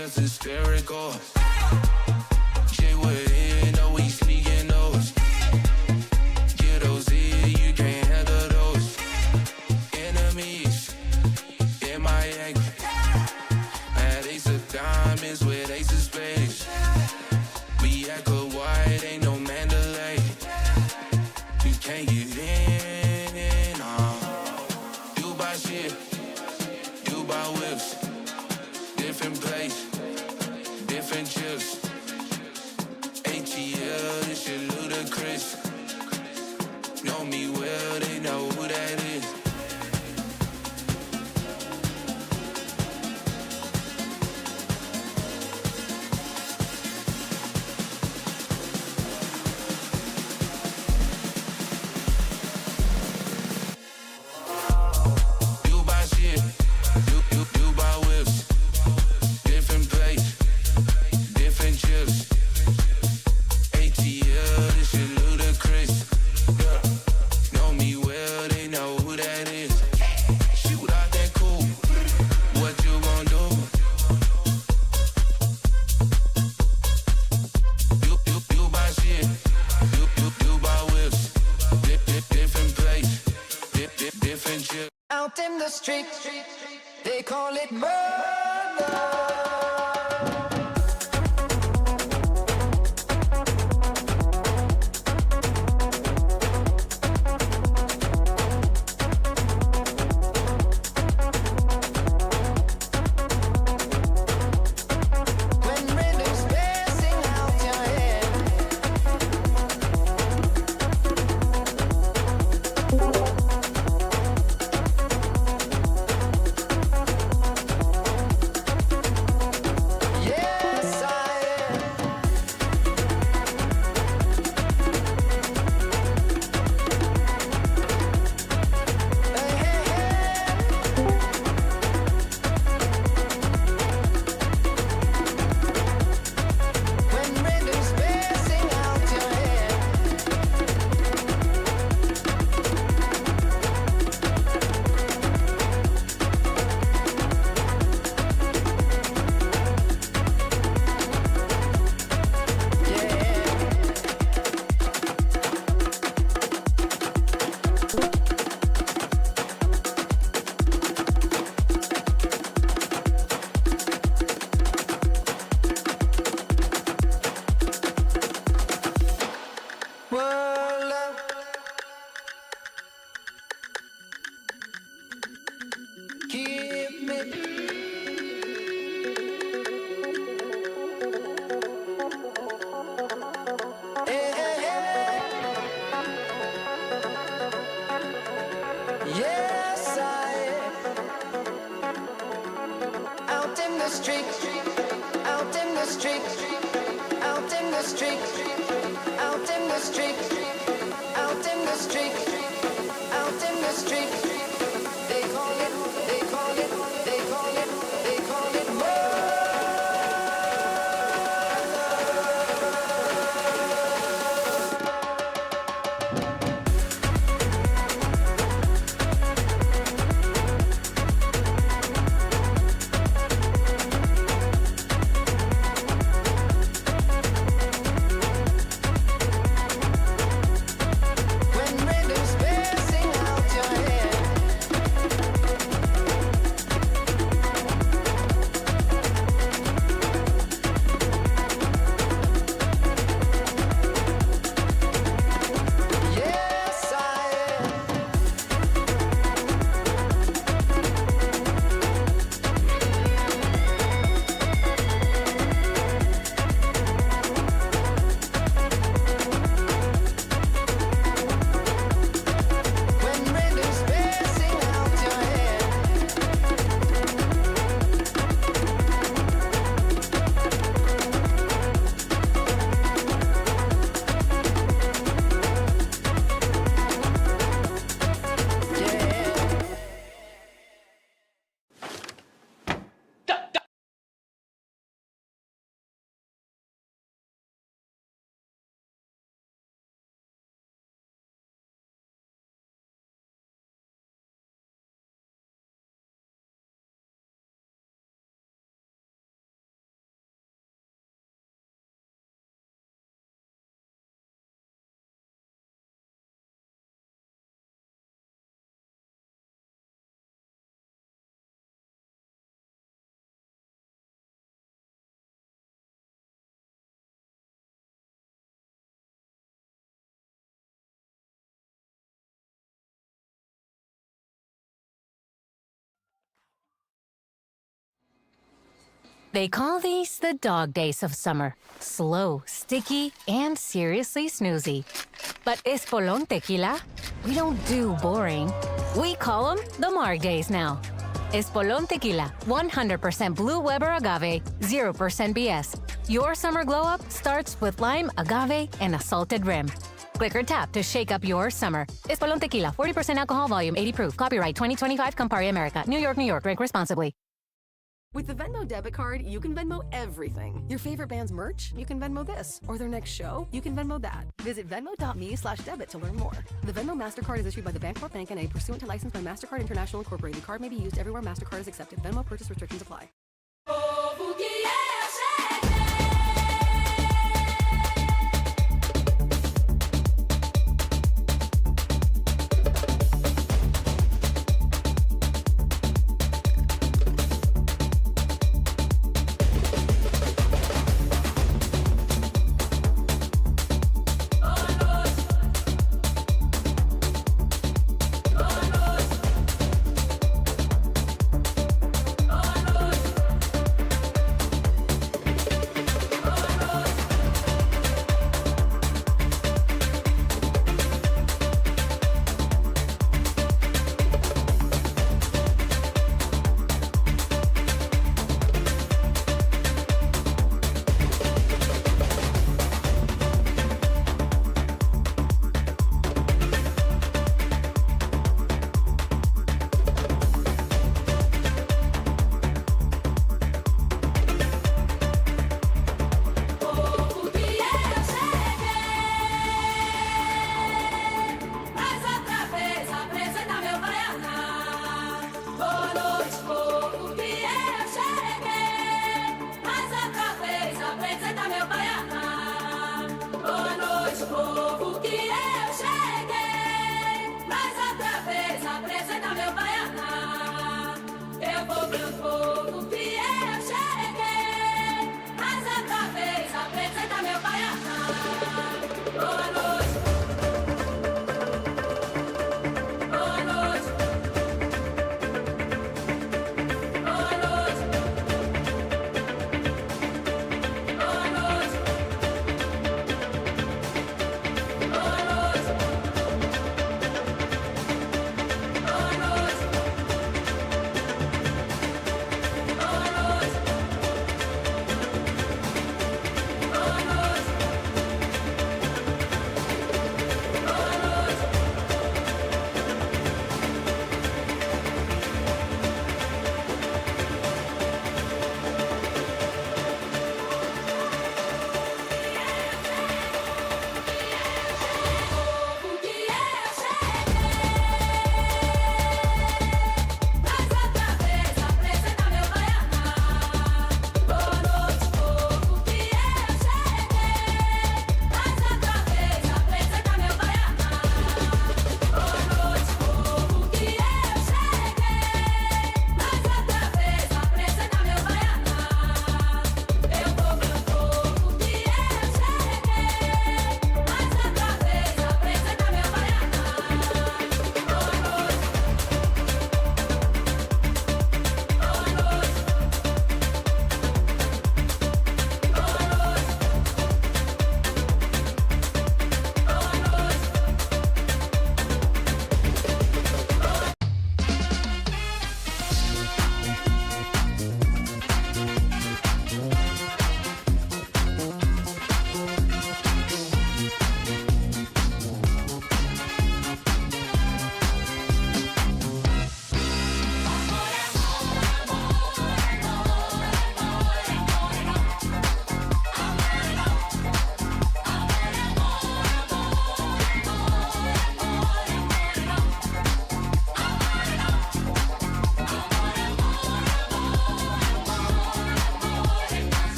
just hysterical. Shit with it, know we sneaking those. Get those in, you can't handle those. Enemies in my anger. Had ace of diamonds with ace of spades. We echo white, ain't no Mandalay. You can't get in, You buy shit, you buy whips. Different place, different chips. ATL, this shit ludicrous. Know me well, they know who that is. You buy shit, you buy whips. Different place, different chips. ATL, this shit ludicrous. Yeah. Know me well, they know who that is. Shoot out that cool. What you gon' do? You buy shit. You buy whips. Different place, different chips. Out in the street, they call it murder. When rhythm's passing out your head. Yes, I am. Hey, hey, hey. When rhythm's passing out your head. Yeah. Well, keep me. Hey, hey, hey. Yes, I am. Out in the street, out in the street, out in the street, out in the street, out in the street, out in the street. They call it, they call it, they call it, they call it murder. When rhythm's They call these the dog days of summer. Slow, sticky, and seriously snoozy. But Espolón Tequila? We don't do boring. We call them the Marg days now. Espolón Tequila, 100% Blue Weber agave, 0% BS. Your summer glow-up starts with lime, agave, and a salted rim. Click or tap to shake up your summer. Espolón Tequila, 40% alcohol volume, 80 proof. Copyright 2025, Campari America. New York, New York. Drink responsibly. With the Venmo debit card, you can Venmo everything. Your favorite band's merch? You can Venmo this. Or their next show? You can Venmo that. Visit venmo.me/debit to learn more. The Venmo MasterCard is issued by the Bancorp Bank N.A. pursuant to license by MasterCard International Incorporated. The card may be used everywhere MasterCard is accepted. Venmo purchase restrictions apply.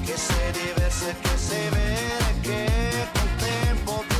che sei diversa e che sei vera e che col tempo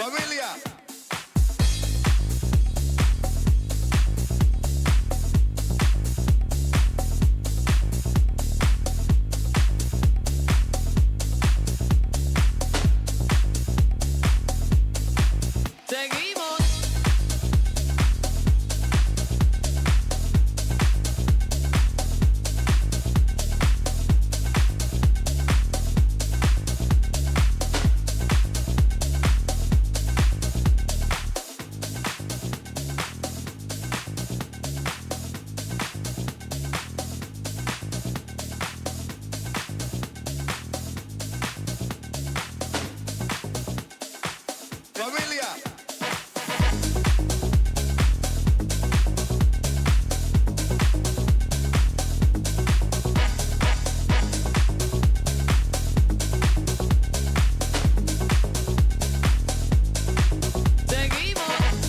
Familia. Seguimos. Familia. Seguimos.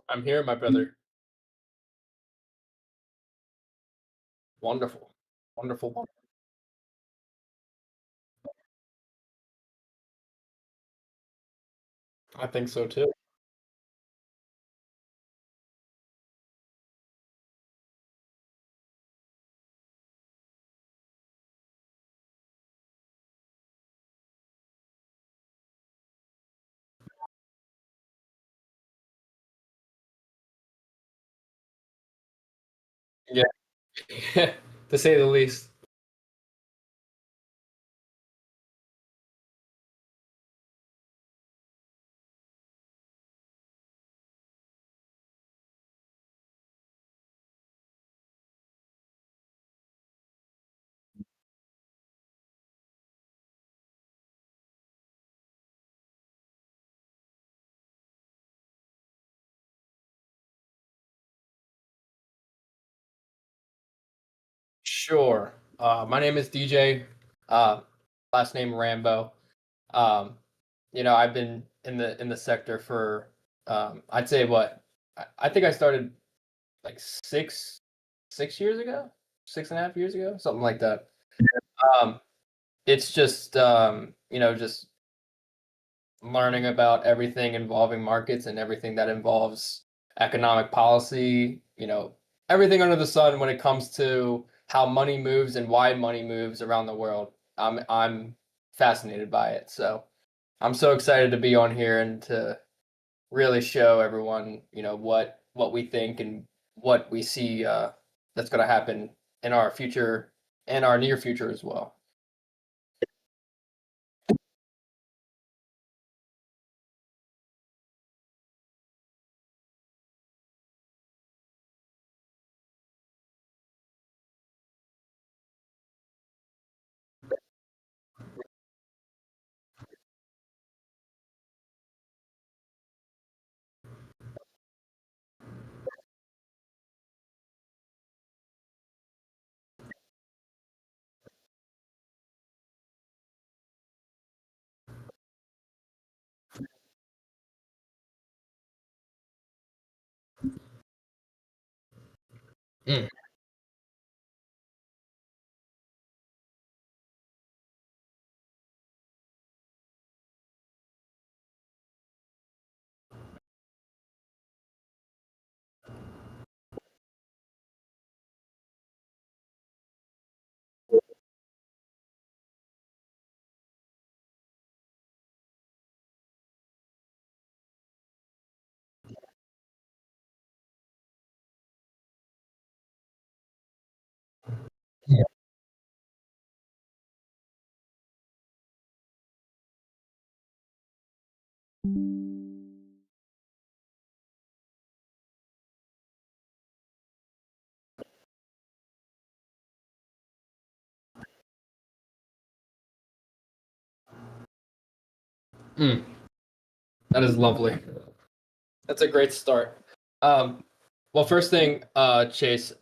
I'm here, my brother. Wonderful. Wonderful. I think so too. Yeah, to say the least. Sure. My name is DJ. Uh, Last name Rambo. Um, I've been in the sector for I'd say what I think I started like 6 years ago, 6.5 years ago, something like that. Um, it's just just learning about everything involving markets and everything that involves economic policy, everything under the sun when it comes to how money moves and why money moves around the world. I'm fascinated by it. So I'm so excited to be on here and to really show everyone, what we think and what we see that's going to happen in our future and our near future as well. Mm, yeah. Mm, that is lovely. That's a great start. Um, well, first thing, Chase,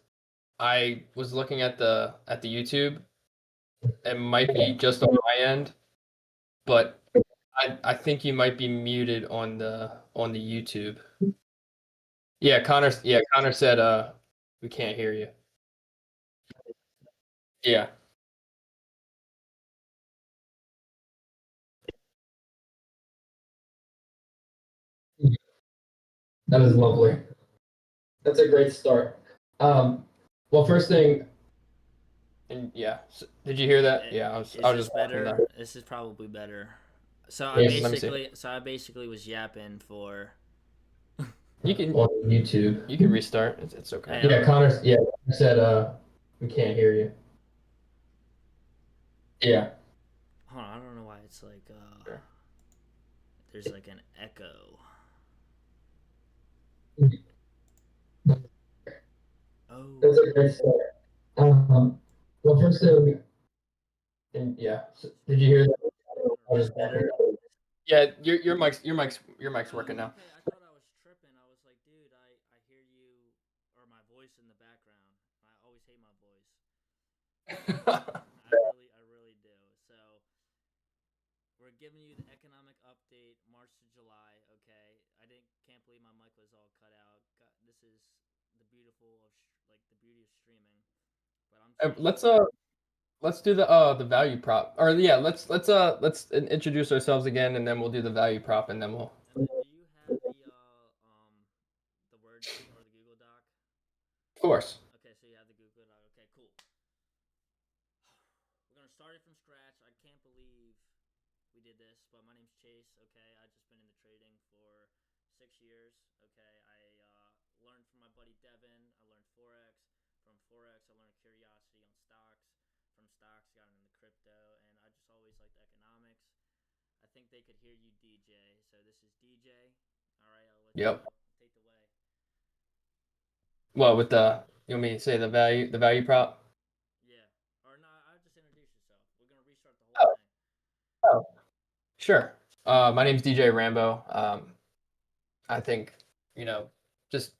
I was looking at the YouTube. It might be just on my end, but I think you might be muted on the YouTube. Yeah, Connor said we can't hear you. Yeah, that is lovely. That's a great start. Um, well, first thing, and yeah, did you hear that? Yeah, Is I was this just walking better? that. This is probably better. So I Yes, let me see. basically, so I basically was yapping for. You can on YouTube. You can restart. It's okay. I Yeah, know. Connor said we can't hear you. Yeah. Hold on, I don't know why it's like Sure. there's like an echo. That's Oh, a great start. Well, first thing, and yeah, did you hear that? I was is this just walking better? that. Yeah, your mic's working Oh, now. okay. I thought I was tripping. I was like, dude, I hear you or my voice in the background. I always hate my voice. I really do. So we're giving you the economic update, March to July. Okay, can't believe my mic was all cut out. God, this is the beautiful of like the beauty of streaming. But I'm Uh, Chase. Let's uh let's do the value prop. Or yeah, let's introduce ourselves again and then we'll do the value prop and then we'll And then, do you have the Word or the Google Doc? of course. Okay, so you have the Google Doc. Okay, cool. We're gonna start it from scratch. I can't believe we did this, but my name's Chase. Okay, I just been into trading for 6 years. Okay, I learned from my buddy Devin. I learned forex from forex. I learned curiosity on stocks. From stocks, got into crypto, and I just always liked economics. I think they could hear you, DJ. So this is DJ. All right, I'll let Yep. you take the way. Well, with you want me to say the value prop? Yeah, or no, I'll just introduce yourself. We're gonna restart the whole thing. Oh, sure. My name's DJ Rambo. I think, just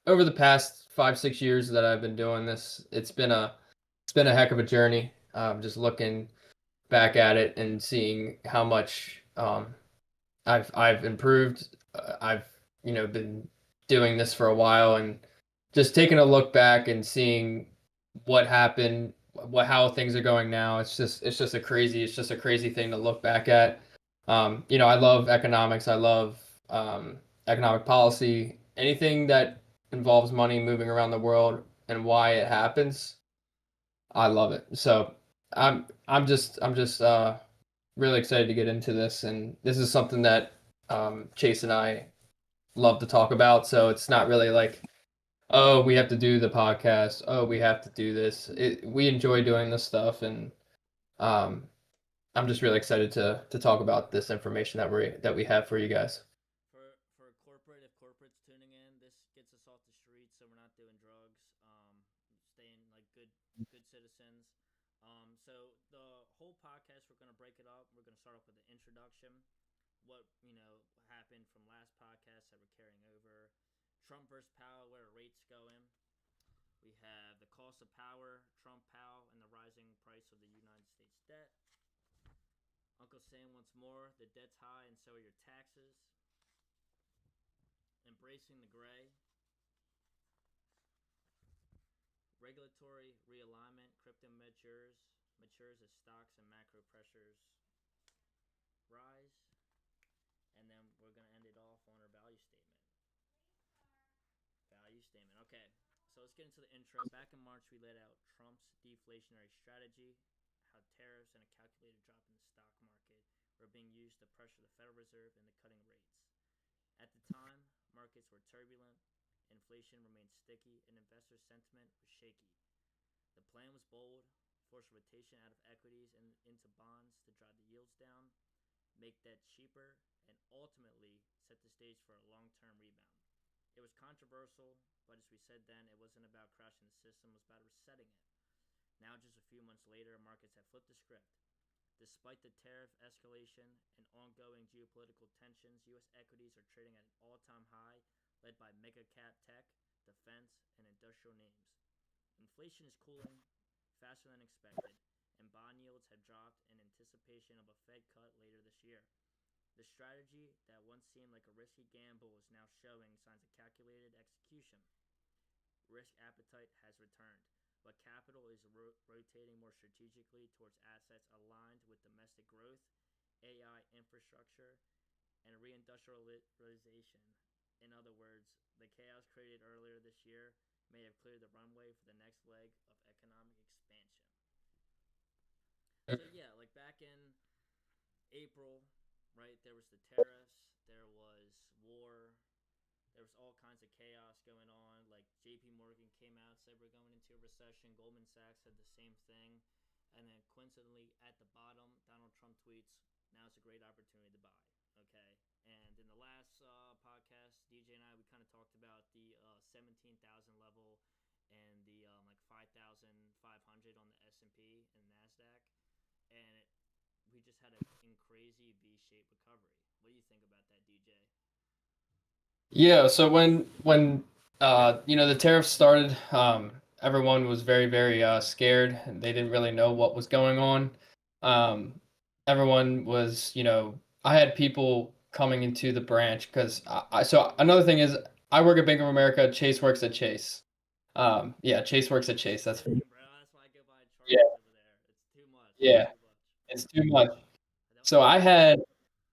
over the past 5-6 years that I've been doing this, it's been a heck of a journey. Just looking back at it and seeing how much I've improved. I've been doing this for a while, and just taking a look back and seeing what happened, how things are going now. It's just a crazy thing to look back at. I love economics. I love economic policy. Anything that involves money moving around the world and why it happens, I love it. So I'm just really excited to get into this, and this is something that Chase and I love to talk about. So it's not really like, oh, we have to do the podcast. Oh, we have to do this. We enjoy doing this stuff, and um, I'm just really excited to talk about this information that we have for you guys. For corporate, if corporate's tuning in, this gets us off the streets, so we're not doing drugs. Staying like good citizens. So the whole podcast, we're gonna break it up. We're gonna start off with an introduction. What happened from last podcast that we're carrying over. Trump versus Powell, where are rates going? We have the cost of power, Trump, Powell, and the rising price of the United States debt. Uncle Sam once more, the debt's high and so are your taxes. Embracing the gray. Regulatory realignment, crypto matures as stocks and macro pressures rise. And then we're going to end it off on our value statement. Okay, so let's get into the intro. Back in March, we laid out Trump's deflationary strategy, how tariffs and a calculated drop in the stock market were being used to pressure the Federal Reserve into cutting rates. At the time, markets were turbulent, inflation remained sticky, and investor sentiment was shaky. The plan was bold: force rotation out of equities and into bonds to drive the yields down, make debt cheaper, and ultimately set the stage for a long-term rebound. It was controversial, but as we said then, it wasn't about crashing the system, it was about resetting it. Now, just a few months later, markets have flipped the script. Despite the tariff escalation and ongoing geopolitical tensions, U.S. equities are trading at an all-time high, led by mega-cap tech, defense, and industrial names. Inflation is cooling faster than expected, and bond yields have dropped in anticipation of a Fed cut later this year. The strategy that once seemed like a risky gamble is now showing signs of calculated execution. Risk appetite has returned, but capital is rotating more strategically towards assets aligned with domestic growth, AI infrastructure, and reindustrialization. In other words, the chaos created earlier this year may have cleared the runway for the next leg of economic expansion. So yeah, like back in April, right, there was the tariffs, there was war, there was all kinds of chaos going on. Like JP Morgan came out, said we're going into a recession. Goldman Sachs said the same thing. And then coincidentally at the bottom, Donald Trump tweets, now's a great opportunity to buy. Okay. And in the last podcast, DJ and I, we kind of talked about the 17,000 level and the like 5,500 on the S&P and NASDAQ. And we just had a crazy V-shaped recovery. What do you think about that, DJ? Yeah, so when the tariffs started, everyone was very, very scared. They didn't really know what was going on. Everyone was, I had people coming into the branch because so another thing is I work at Bank of America. Chase works at Chase. Yeah, Chase works at Chase. That's Bro, that's why I go by Charles Yeah. over there. It's too much. Yeah. It's too much. It's too much. So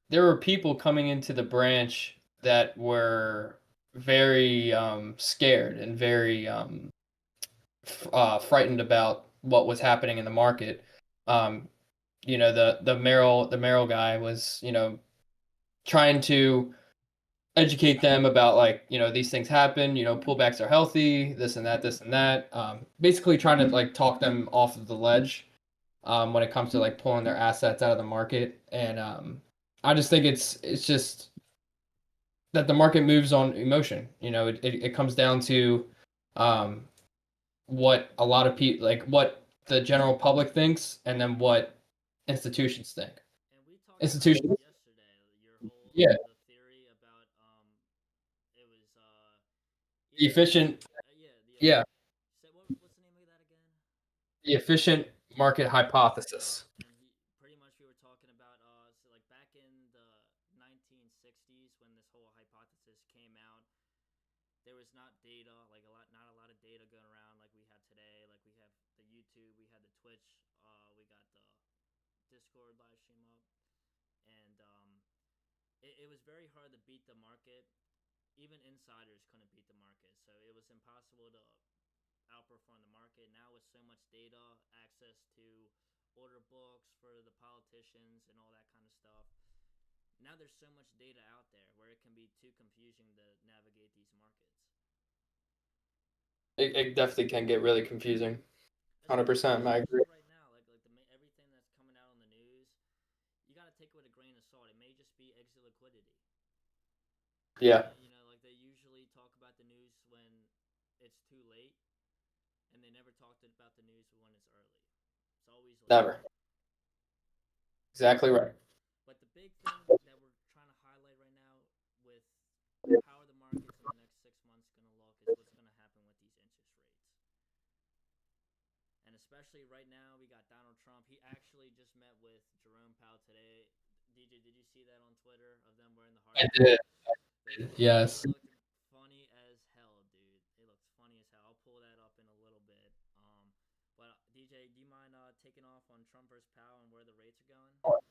there were people coming into the branch that were very scared and very frightened about what was happening in the market. The Merrill guy was, trying to educate them about like, these things happen, pullbacks are healthy, this and that, this and that. Basically trying to like talk them off of the ledge when it comes to like pulling their assets out of the market. And I just think it's just that the market moves on emotion. It comes down to what a lot of people like, what the general public thinks, and then what institutions think. And we talked Institutions, about that yesterday. Your whole yeah, the theory about it was the efficient, yeah yeah, what's the name of that again? the efficient market hypothesis. And pretty much we were talking about so like back in the 1960s when this whole hypothesis came out, there was not data, like not a lot of data going around like we have today. Like we have the YouTube, we had the Twitch, we got the Discord live stream up, and it was very hard to beat the market. Even insiders couldn't beat the market, so it was impossible to outperform the market. Now with so much data, access to order books for the politicians and all that kind of stuff, now there's so much data out there where it can be too confusing to navigate these markets. It definitely can get really confusing. 100%, I agree. Right now, everything that's coming out on the news, you got to take it with a grain of salt. It may just be exit liquidity. Yeah, Like they usually talk about the news when it's too late, and they never talked about the news when it's early. It's always late. never. Exactly right. But the big thing that we're trying to highlight right now with how are the markets in the next 6 months going to look is what's going to happen with these interest rates. And especially right now, we got Donald Trump. He actually just met with Jerome Powell today. DJ, did you see that on Twitter of them wearing the I heart? did. Yes. It looked funny as hell, dude. It looked funny as hell. I'll pull that up in a little bit. But DJ, do you mind taking off on Trump versus Powell and where the rates are going?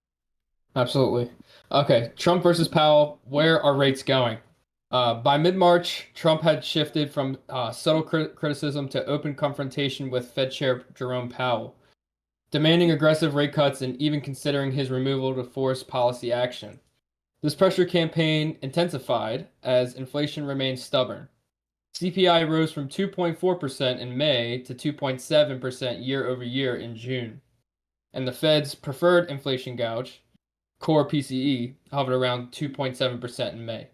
Absolutely. Okay, Trump versus Powell. Where are rates going? By mid-March, Trump had shifted from subtle criticism to open confrontation with Fed Chair Jerome Powell, demanding aggressive rate cuts and even considering his removal to force policy action. This pressure campaign intensified as inflation remained stubborn. CPI rose from 2.4% in May to 2.7% year over year in June, and the Fed's preferred inflation gauge, core PCE, hovered around 2.7% in May.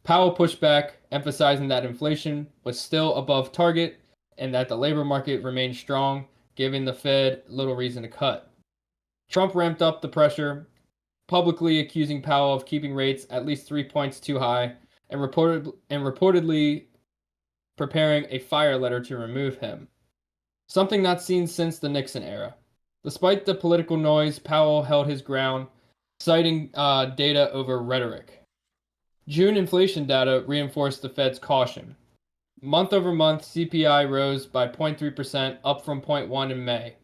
Powell pushed back, emphasizing that inflation was still above target and that the labor market remained strong, giving the Fed little reason to cut. Trump ramped up the pressure, publicly accusing Powell of keeping rates at least 3 points too high and reportedly preparing a fire letter to remove him, something not seen since the Nixon era. Despite the political noise, Powell held his ground, citing data over rhetoric. June inflation data reinforced the Fed's caution. Month over month, CPI rose by 0.3%, up from 0.1 in May,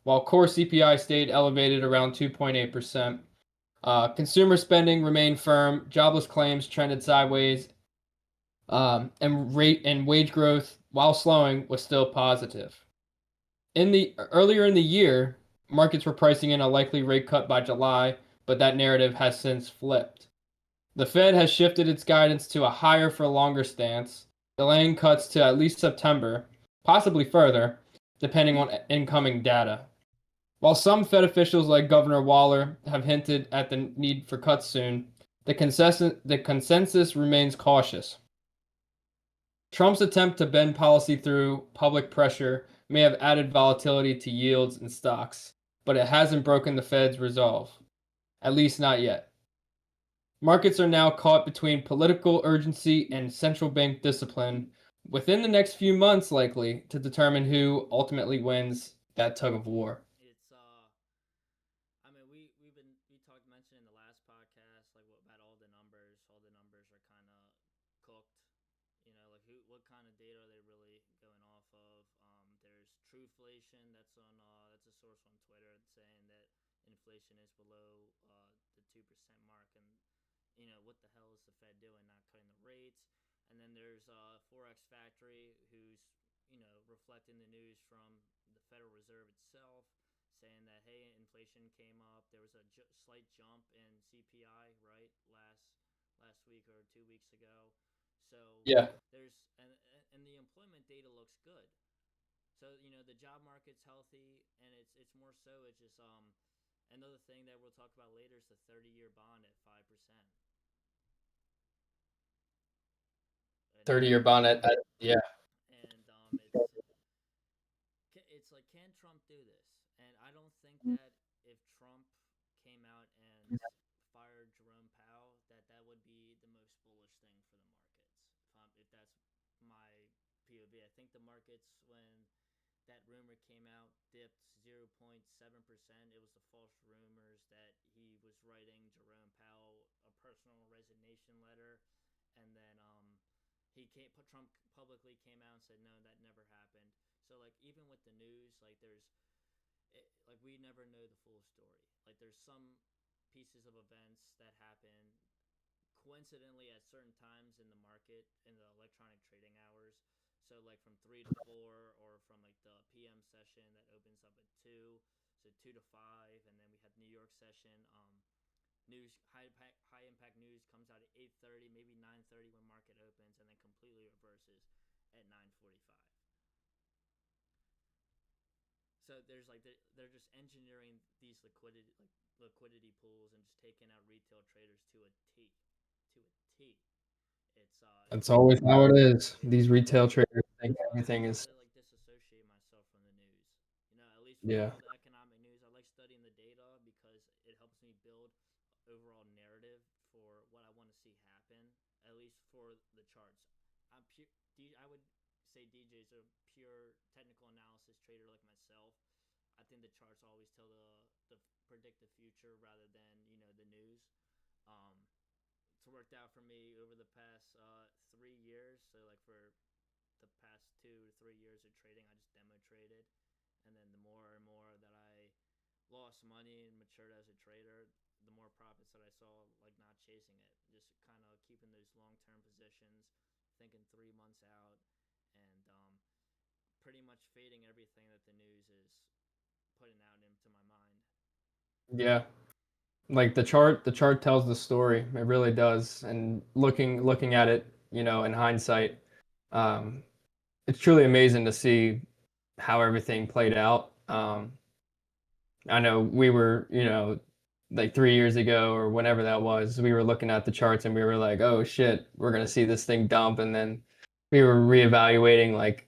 while core CPI stayed elevated around 2.8%. Consumer spending remained firm, jobless claims trended sideways, and wage growth, while slowing, was still positive. Earlier in the year, markets were pricing in a likely rate cut by July, but that narrative has since flipped. The Fed has shifted its guidance to a higher for longer stance, delaying cuts to at least September, possibly further, depending on incoming data. While some Fed officials like Governor Waller have hinted at the need for cuts soon, the consensus remains cautious. Trump's attempt to bend policy through public pressure may have added volatility to yields and stocks, but it hasn't broken the Fed's resolve, at least not yet. Markets are now caught between political urgency and central bank discipline within the next few months, likely to determine who ultimately wins that tug of war. It's I mean we mentioned in the last podcast like what about all the numbers. All the numbers are kind of cooked. Like what kind of data are they really going off of? There's Trueflation that's that's a source on Twitter saying that inflation is below the 2% mark, and what the hell is the Fed doing, not cutting the rates? And then there's Forex Factory, who's reflecting the news from the Federal Reserve itself, saying that hey, inflation came up. There was a slight jump in CPI right last week or 2 weeks ago. So Yeah. there's and the employment data looks good. So the job market's healthy, and it's more so it's just another thing that we'll talk about later is the 30-year bond at 5%. 30-year bond yeah. And it's like, can Trump do this? And I don't think that if Trump came out and fired Jerome Powell, that would be the most bullish thing for the markets. If that's my POV, I think the markets, when that rumor came out, dipped 0.7%. It was the false rumors that he was writing Jerome Powell a personal resignation letter, and then Trump publicly came out and said no, that never happened. So like, even with the news, like like we never know the full story. Like there's some pieces of events that happen coincidentally at certain times in the market in the electronic trading hours. So like from 3 to 4, or from like the PM session that opens up at 2, so 2 to 5, and then we have New York session. News high impact news comes out at 8:30, maybe 9:30 when market opens, and then completely reverses at 9:45. So there's like they're just engineering these liquidity pools and just taking out retail traders to a T, to a T. That's always how it is. These retail traders think That's why everything I is. try to like disassociate myself from the news. At least from Yeah. all the economic news, I like studying the data because it helps me build overall narrative for what I want to see happen. At least for the charts, I would say DJ's a pure technical analysis trader like myself. I think the charts always tell the predict the future rather than the news. Um, it's worked out for me over the past 3 years. So like for the past 2 to 3 years of trading, I just demo traded, and then the more and more that I lost money and matured as a trader, the more profits that I saw, like not chasing it, just kind of keeping those long-term positions, thinking 3 months out, and pretty much fading everything that the news is putting out into my mind. Yeah. Like the chart tells the story. It really does. And looking at it, in hindsight, um, it's truly amazing to see how everything played out. I know we were, like 3 years ago or whenever that was, we were looking at the charts and we were like, oh shit, we're gonna see this thing dump. And then we were reevaluating, like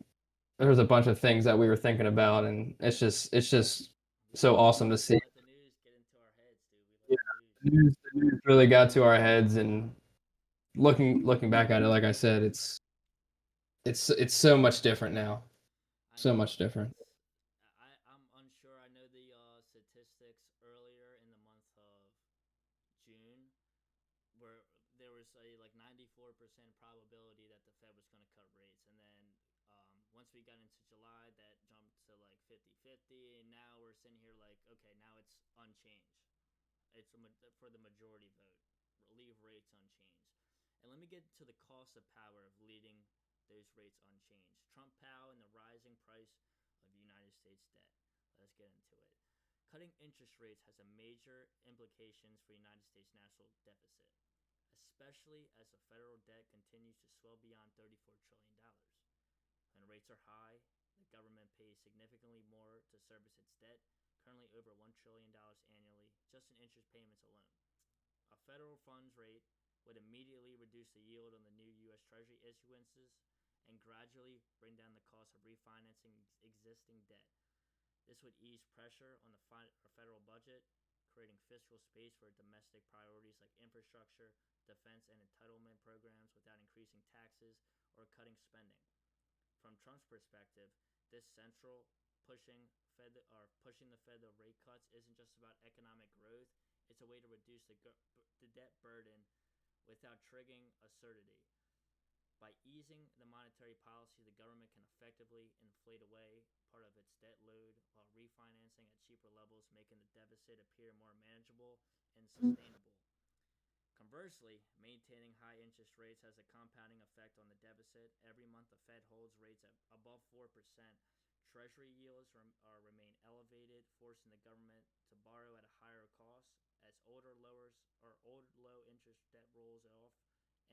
there was a bunch of things that we were thinking about, and it's just so awesome to see. Let the news get into our heads, dude. We Yeah, let the news. the news really got to our heads, and looking back at it, like I said, it's so much different now. I So know much different. I'm unsure. I know the statistics earlier in the month of June, where there was a like 94% probability that the Fed was going to cut rates, and then once we got into July, that jumped to like 50-50, and now we're sitting here like, okay, now it's unchanged. It's for the majority vote, leave rates unchanged. And let me get to the cost of power of leading those rates unchanged. Trump Powell and the rising price of United States debt. Let's get into it. Cutting interest rates has a major implications for United States national deficit, especially as the federal debt continues to swell beyond $34 trillion. When rates are high, the government pays significantly more to service its debt, currently over $1 trillion annually, just in interest payments alone. A federal funds rate would immediately reduce the yield on the new U.S. Treasury issuances and gradually bring down the cost of refinancing existing debt. This would ease pressure on the federal budget, creating fiscal space for domestic priorities like infrastructure, defense, and entitlement programs without increasing taxes or cutting spending. From Trump's perspective, this central pushing the Fed to rate cuts isn't just about economic growth. It's a way to reduce the debt burden without triggering absurdity. By easing the monetary policy, the government can effectively inflate away part of its debt load while refinancing at cheaper levels, making the deficit appear more manageable and sustainable. Conversely, maintaining high interest rates has a compounding effect on the deficit. Every month the Fed holds rates at above 4%. Treasury yields remain elevated, forcing the government to borrow at a higher cost. As older low interest debt rolls off,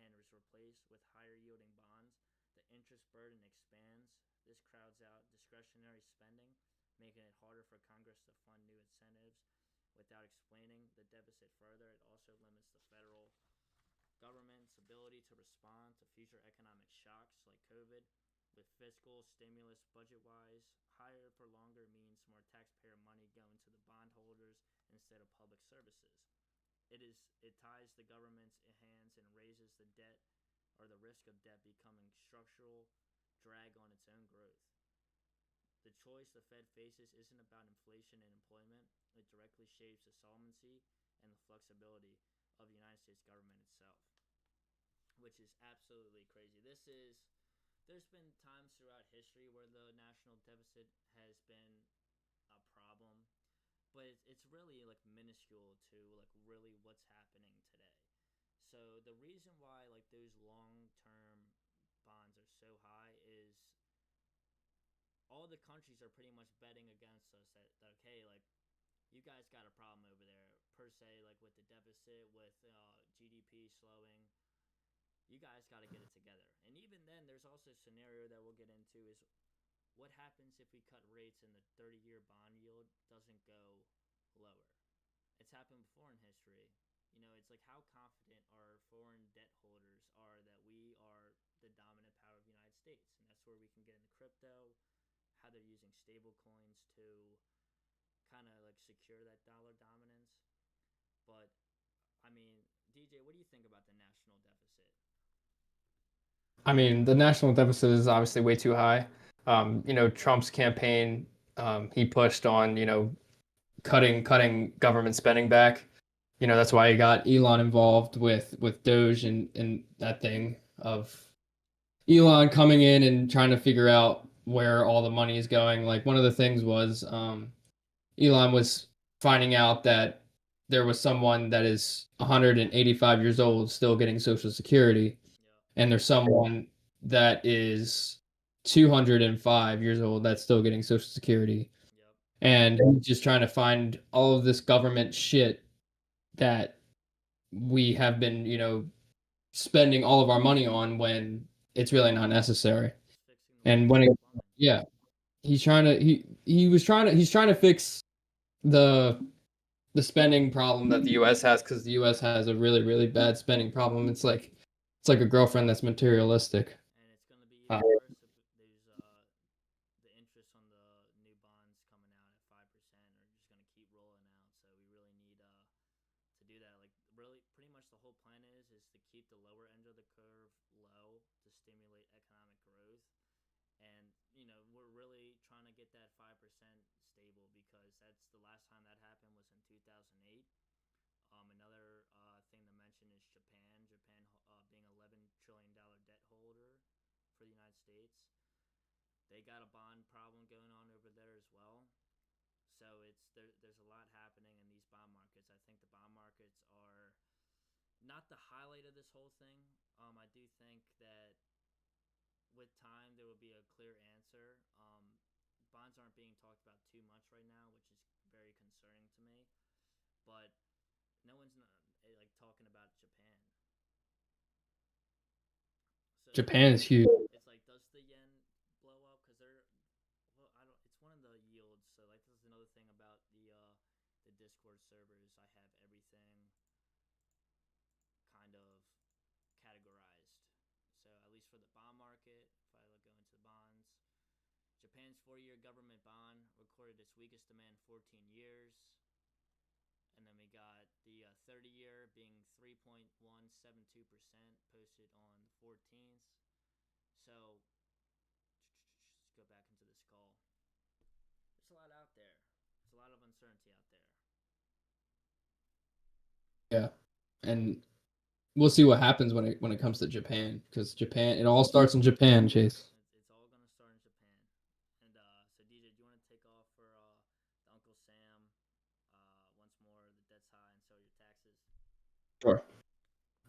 and is replaced with higher yielding bonds, the interest burden expands. This crowds out discretionary spending, making it harder for Congress to fund new incentives. Without explaining the deficit further, it also limits the federal government's ability to respond to future economic shocks like COVID. With fiscal stimulus budget wise, higher for longer means more taxpayer money going to the bondholders instead of public services. It ties the government's hands and raises the debt or the risk of debt becoming structural drag on its own growth. The choice the Fed faces isn't about inflation and employment. It directly shapes the solvency and the flexibility of the United States government itself, which is absolutely crazy. There's been times throughout history where the national deficit has been a problem, but it's really like minuscule to like really what's happening today. So the reason why like those long-term bonds are so high is all the countries are pretty much betting against us that okay, like you guys got a problem over there per se, like with the deficit, with GDP slowing. You guys got to get it together. And even then, there's also a scenario that we'll get into is what happens if we cut rates and the 30-year bond yield doesn't go lower. It's happened before in history. You know, it's like how confident our foreign debt holders are that we are the dominant power of the United States. And that's where we can get into crypto, how they're using stable coins to kind of like secure that dollar dominance. But, I mean, DJ, what do you think about the national deficit? I mean, the national deficit is obviously way too high. Trump's campaign, he pushed on, cutting government spending back. That's why he got Elon involved with Doge and that thing of Elon coming in and trying to figure out where all the money is going. Like one of the things was Elon was finding out that there was someone that is 185 years old still getting Social Security. And there's someone that is 205 years old that's still getting Social Security. Yep. And he's just trying to find all of this government shit that we have been, spending all of our money on when it's really not necessary. And when he's trying to fix the spending problem that the US has, because the US has a really, really bad spending problem. It's like a girlfriend that's materialistic. And it's going to be even worse if there's the interest on the new bonds coming out at 5% are just going to keep rolling out. So we really need to do that. Like really, pretty much the whole plan is to keep the lower end of the curve low to stimulate economic growth. And we're really trying to get that 5% stable because that's the last time that happened was in 2008. Another thing to mention is Japan. Being $11 trillion debt holder for the United States, they got a bond problem going on over there as well. So there's a lot happening in these bond markets. I think the bond markets are not the highlight of this whole thing. I do think that with time there will be a clear answer. Bonds aren't being talked about too much right now, which is very concerning to me. But no one's like talking about Japan. So Japan is huge. it's like, does the yen blow up? Because it's one of the yields. So like, this is another thing about the Discord servers. I have everything kind of categorized. So at least for the bond market, if I go into the bonds, Japan's 4-year government bond recorded its weakest demand 14 years. And then we got the 30-year being 3.172% posted on the 14th. So let's go back into this call. There's a lot out there. There's a lot of uncertainty out there. Yeah, and we'll see what happens when it comes to Japan, because Japan, it all starts in Japan, Chase. It's all gonna start in Japan. And so DJ, do you want to take off for the Uncle Sam once more? The debt's high, and so are your taxes. Sure.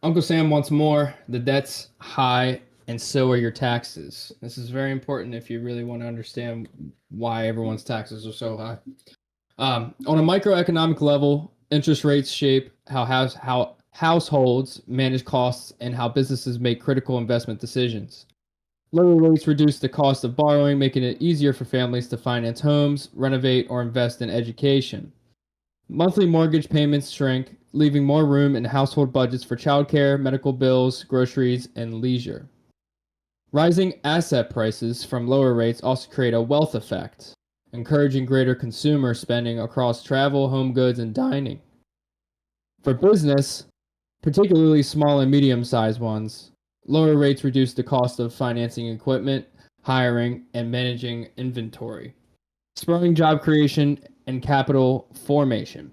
Uncle Sam once more, the debt's high, and so are your taxes. This is very important if you really want to understand why everyone's taxes are so high. On a microeconomic level, interest rates shape how households manage costs and how businesses make critical investment decisions. Lower rates reduce the cost of borrowing, making it easier for families to finance homes, renovate, or invest in education. Monthly mortgage payments shrink, leaving more room in household budgets for childcare, medical bills, groceries, and leisure. Rising asset prices from lower rates also create a wealth effect, encouraging greater consumer spending across travel, home goods, and dining. For business, particularly small and medium-sized ones, lower rates reduce the cost of financing equipment, hiring, and managing inventory, spurring job creation and capital formation.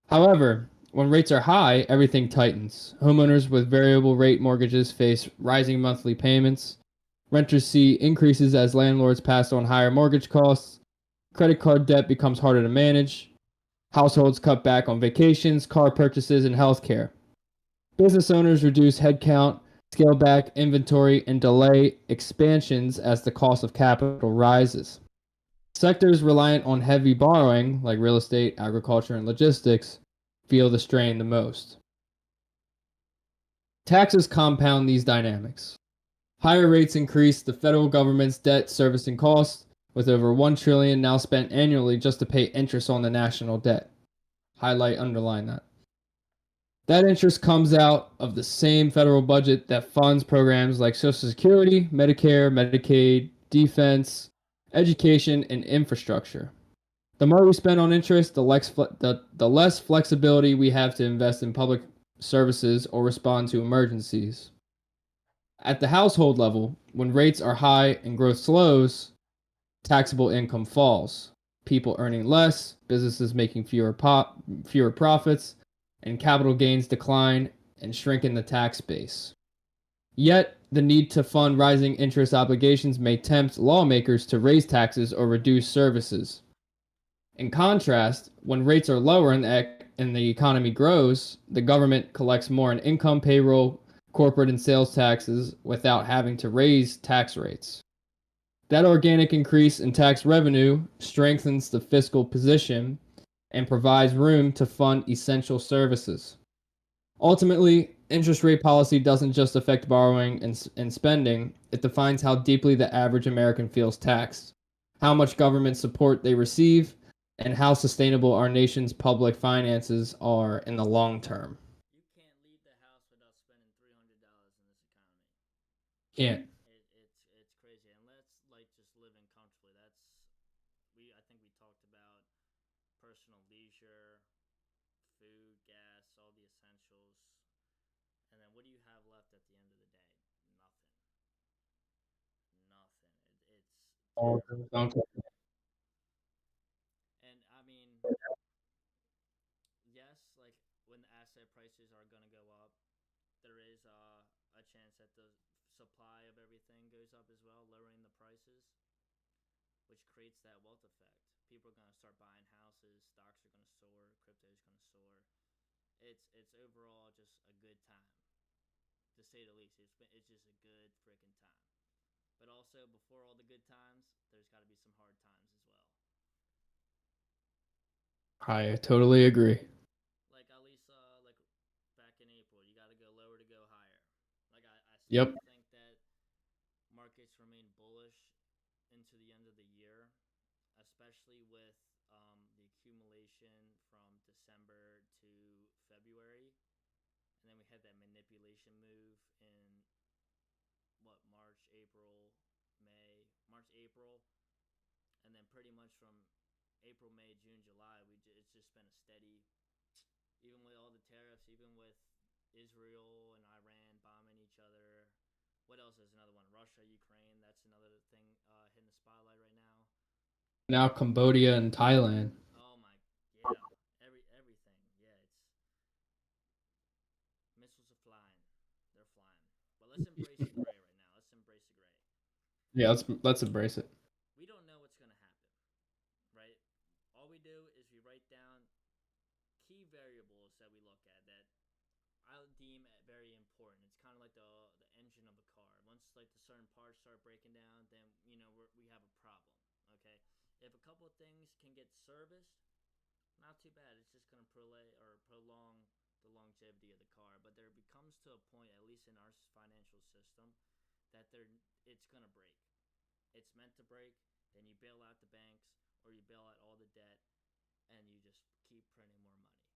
However, when rates are high, everything tightens. Homeowners with variable rate mortgages face rising monthly payments. Renters see increases as landlords pass on higher mortgage costs. Credit card debt becomes harder to manage. Households cut back on vacations, car purchases, and healthcare. Business owners reduce headcount, scale back inventory, and delay expansions as the cost of capital rises. Sectors reliant on heavy borrowing, like real estate, agriculture, and logistics, feel the strain the most. Taxes compound these dynamics. Higher rates increase the federal government's debt servicing costs, with over $1 trillion now spent annually just to pay interest on the national debt. Underline that. That interest comes out of the same federal budget that funds programs like Social Security, Medicare, Medicaid, defense, education, and infrastructure. The more we spend on interest, the less flexibility we have to invest in public services or respond to emergencies. At the household level, when rates are high and growth slows, taxable income falls. People earning less, businesses making fewer profits, and capital gains decline and shrink in the tax base. Yet, the need to fund rising interest obligations may tempt lawmakers to raise taxes or reduce services. In contrast, when rates are lower and the economy grows, the government collects more in income, payroll, corporate, and sales taxes without having to raise tax rates. That organic increase in tax revenue strengthens the fiscal position and provides room to fund essential services. Ultimately, interest rate policy doesn't just affect borrowing and spending, it defines how deeply the average American feels taxed, how much government support they receive, and how sustainable our nation's public finances are in the long term. You can't leave the house without spending $300 in this economy. Can't. It's crazy, and let's like just living comfortably. I think we talked about personal leisure, food, gas, all the essentials, and then what do you have left at the end of the day? Nothing. It's terrible. And I mean, yes, like when the asset prices are gonna go up, there is a chance that the supply of everything goes up as well, lowering the prices, which creates that wealth effect. People are gonna start buying houses, stocks are gonna soar, crypto is gonna soar. It's overall just a good time, to say the least. It's just a good freaking time. But also, before all the good times, there's got to be some hard times as well. I totally agree. Like at least, like back in April, you got to go lower to go higher. Like I still Yep. think that markets remain bullish into the end of the year, especially with the accumulation from December to February, and then we had that manipulation move in March, April, and then pretty much from April, May, June, July, it's just been a steady, even with all the tariffs, even with Israel and Iran bombing each other. What else is another one? Russia, Ukraine. That's another thing hitting the spotlight right now. Now Cambodia and Thailand. Oh my, yeah, everything. Yeah, it's missiles are flying. They're flying. But let's embrace the gray right now. Let's embrace the gray. Yeah, let's embrace it. We don't know what's gonna happen, right? All we do is we write down key variables that we look at that I deem very important. It's kind of like the engine of a car. Once like the certain parts start breaking down, then we have a problem. Okay, if a couple of things can get serviced, not too bad. It's just gonna prolong the longevity of the car. But there becomes to a point, at least in our financial system, that it's gonna break. It's meant to break. Then you bail out the banks or you bail out all the debt, and you just keep printing more money.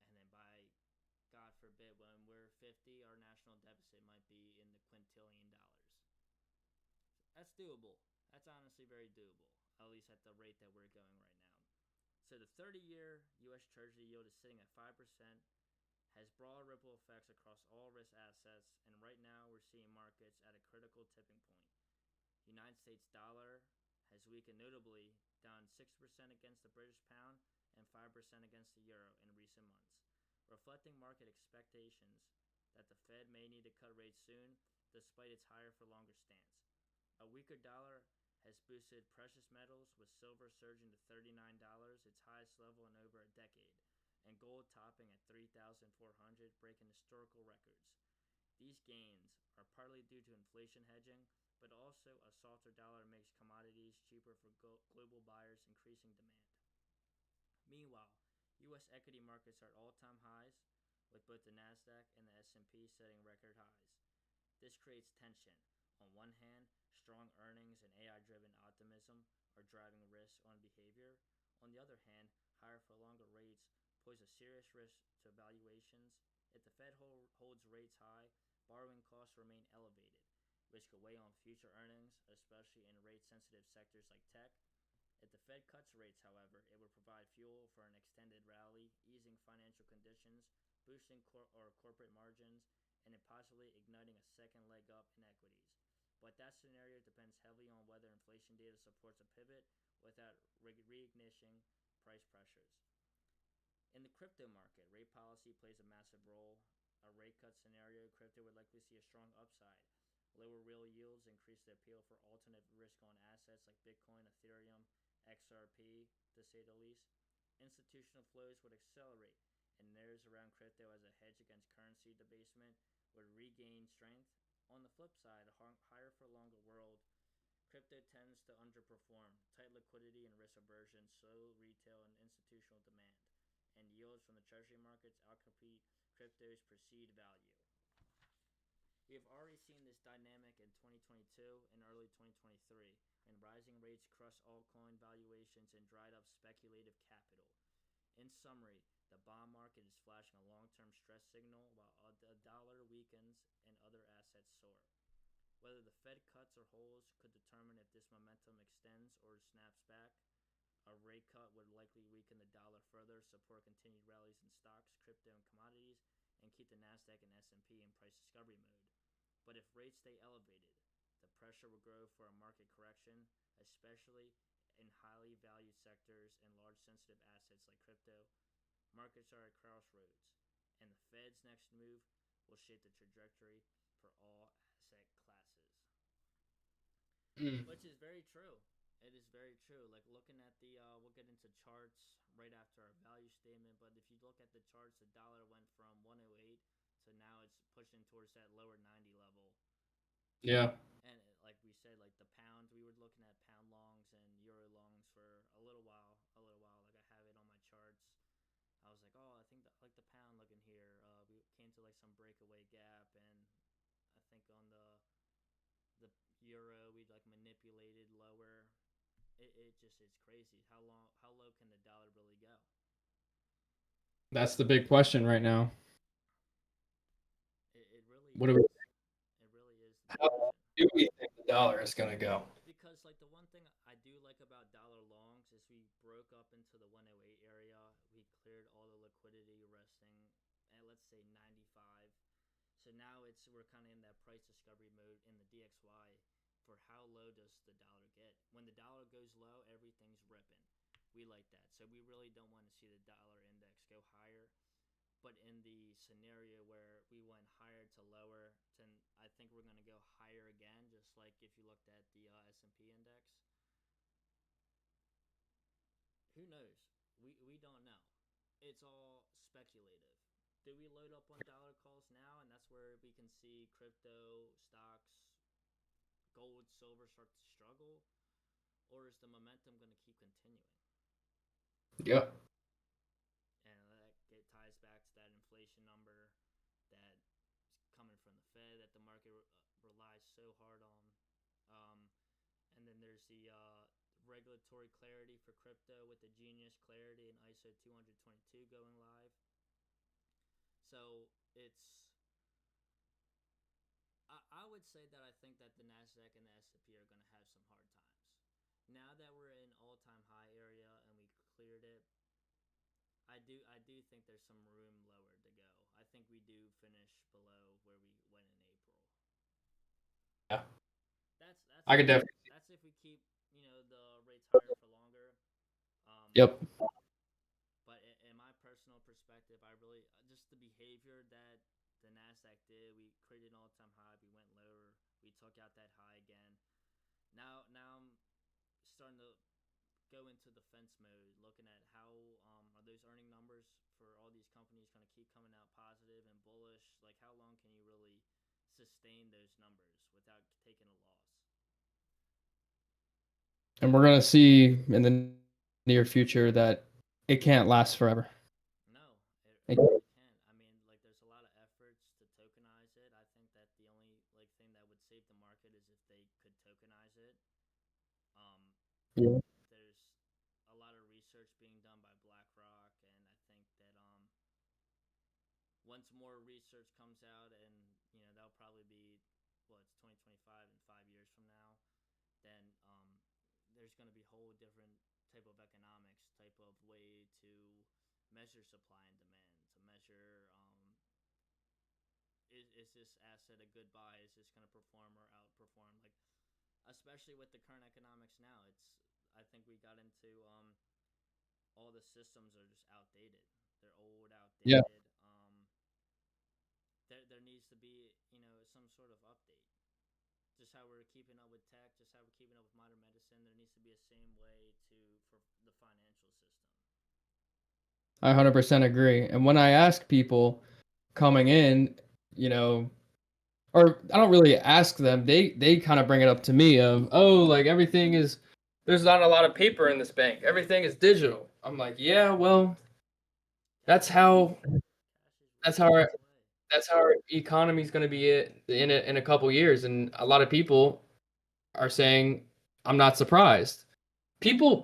And then by God forbid, when we're 50, our national deficit might be in the quintillion dollars. That's doable. That's honestly very doable, at least at the rate that we're going right now. So the 30-year U.S. Treasury yield is sitting at 5%, has broad ripple effects across all risk assets, and right now we're seeing markets at a critical tipping point. United States dollar has weakened notably, down 6% against the British pound and 5% against the euro in recent months, reflecting market expectations that the Fed may need to cut rates soon despite its higher for longer stance. A weaker dollar has boosted precious metals, with silver surging to $39, its highest level in over a decade, and gold topping at $3,400, breaking historical records. These gains are partly due to inflation hedging, but also a softer dollar makes commodities cheaper for global buyers, increasing demand. Meanwhile, U.S. equity markets are at all-time highs, with both the Nasdaq and the S&P setting record highs. This creates tension. On one hand, strong earnings and AI-driven optimism are driving risk on behavior. On the other hand, higher for longer rates pose a serious risk to valuations. If the Fed holds rates high, borrowing costs remain elevated, which could weigh on future earnings, especially in rate-sensitive sectors like tech. If the Fed cuts rates, however, it would provide fuel for an extended rally, easing financial conditions, boosting corporate margins, and possibly igniting a second leg up in equities. But that scenario depends heavily on whether inflation data supports a pivot without reigniting price pressures. In the crypto market, rate policy plays a massive role. A rate cut scenario, crypto would likely see a strong upside. Lower real yields increase the appeal for alternate risk-on assets like Bitcoin, Ethereum, XRP, to say the least. Institutional flows would accelerate, and narratives around crypto as a hedge against currency debasement would regain strength. On the flip side, a higher for longer world, crypto tends to underperform. Tight liquidity and risk aversion slow retail and institutional demand, and yields from the treasury markets outcompete crypto's perceived value. We have already seen this dynamic in 2022 and early 2023, when rising rates crushed altcoin valuations and dried up speculative capital. In summary, the bond market is flashing a long-term stress signal while the dollar weakens and other assets soar. Whether the Fed cuts or holds could determine if this momentum extends or snaps back. A rate cut would likely weaken the dollar further, support continued rallies in stocks, crypto, and commodities, and keep the Nasdaq and S&P in price discovery mode. But if rates stay elevated, the pressure will grow for a market correction, especially in highly valued sectors and large sensitive assets like crypto. Markets are at crossroads, and the Fed's next move will shape the trajectory for all asset classes. Which is very true. It is very true. Like looking at we'll get into charts right after our value statement, but if you look at the charts, the dollar went from 108 to now it's pushing towards that lower 90 level. Yeah. And like we said, like the pound, we were looking at pound longs and euro longs for a little while. Like I have it on my charts. I was like, oh, I think I like the pound looking here. We came to like some breakaway gap, and I think on the euro we like manipulated lower. It's crazy. How low can the dollar really go? That's the big question right now. It really What do is. It really is the How question. do we think the dollar is going to go? Because like the one thing I do like about dollar longs is we broke up into the 108 area. We cleared all the liquidity resting at, let's say, 95. So now we're kind of in that price discovery mode in the DXY for how low does the dollar get. When the dollar goes low, everything's ripping. We like that. So we really don't want to see the dollar index go higher. But in the scenario where we went higher to lower, then I think we're going to go higher again, just like if you looked at the S&P index. Who knows? We don't know. It's all speculative. Do we load up on dollar calls now, and that's where we can see crypto, stocks, gold, silver start to struggle? Or is the momentum going to keep continuing? Yeah. And that ties back to that inflation see regulatory clarity for crypto with the Genius Clarity and ISO 222 going live. So I would say that I think that the Nasdaq and the S&P are going to have some hard times. Now that we're in all-time high area and we cleared it, I do think there's some room lower to go. I think we do finish below where we went in April. Yeah. That's I could definitely. That's if we keep, the rates higher for longer. Yep. But in my personal perspective, I really just the behavior that the Nasdaq did. We created an all-time high. We went lower. We took out that high again. Now I'm starting to go into the fence mode, looking at how are those earning numbers for all these companies going to keep coming out positive and bullish? Like, how long can you really sustain those numbers without taking a loss? And we're gonna see in the near future that it can't last forever. No, it really can't. I mean, like, there's a lot of efforts to tokenize it. I think that the only thing that would save the market is if they could tokenize it. Yeah. There's a lot of research being done by BlackRock, and I think that once more research comes out, and that'll probably be it's 2025 and 5 years from now, then there's going to be a whole different type of economics, type of way to measure supply and demand, to measure is this asset a good buy? Is this going to perform or outperform? Like, especially with the current economics now, I think we got into all the systems are just outdated. They're old, outdated. Yeah. There needs to be some sort of update. Just how we're keeping up with tech, just how we're keeping up with modern medicine, there needs to be a same way for the financial system. I 100% agree. And when I ask people coming in, or I don't really ask them, they kind of bring it up to me of, like there's not a lot of paper in this bank. Everything is digital. I'm like, yeah, well, that's how our economy is going to be in a couple years. And a lot of people are saying, I'm not surprised. People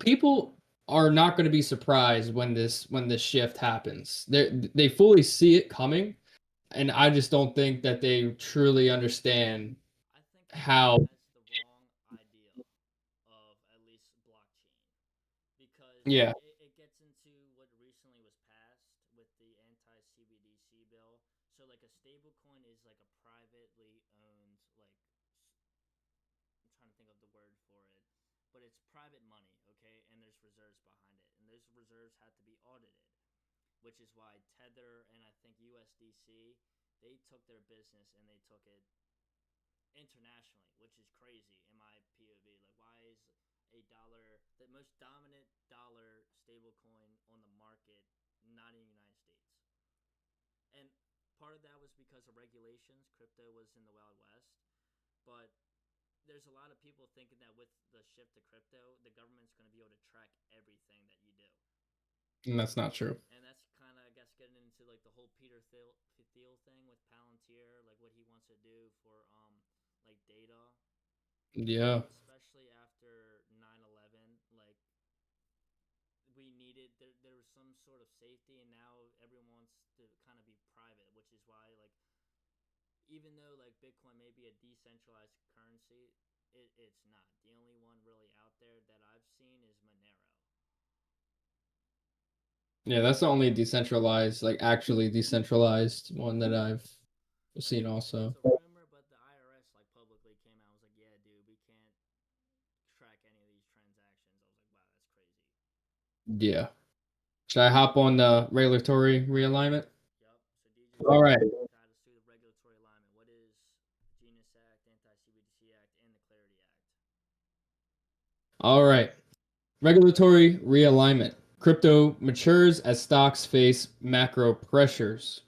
are not going to be surprised when this shift happens. They fully see it coming, and I just don't think that they truly understand how. That's the wrong idea of at least blockchain, because Yeah. it gets into what recently was passed with the anti-CBDC bill. So like a stable coin is like a privately owned, like, I'm trying to think of the word for it, but it's private money, okay? And there's reserves behind it, and those reserves have to be audited, which is why Tether and I think USDC, they took their business and they took it internationally, which is crazy in my POV. Like, why is the most dominant dollar stable coin on the market not in the United States? And part of that was because of regulations. Crypto was in the Wild West, but there's a lot of people thinking that with the shift to crypto, the government's going to be able to track everything that you do. And that's not true. And that's kind of, I guess, getting into like the whole Peter Thiel thing with Palantir, like what he wants to do for like data. Yeah. Especially after 9/11, like we needed there was some sort of safety, and now everyone wants to kind of be private, which is why, like, even though like Bitcoin may be a decentralized currency, it's not. The only one really out there that I've seen is Monero. Yeah, that's the only decentralized, like actually decentralized one that I've seen also. It's a rumor, but the IRS like publicly came out and was like, yeah, dude, we can't track any of these transactions. I was like, wow, that's crazy. Yeah. Should I hop on the regulatory realignment? Yep. So DJ, All right. got us through the regulatory alignment. What is Genius Act, Anti-CBDC Act, and the Clarity Act? All right. Regulatory realignment. Crypto matures as stocks face macro pressures.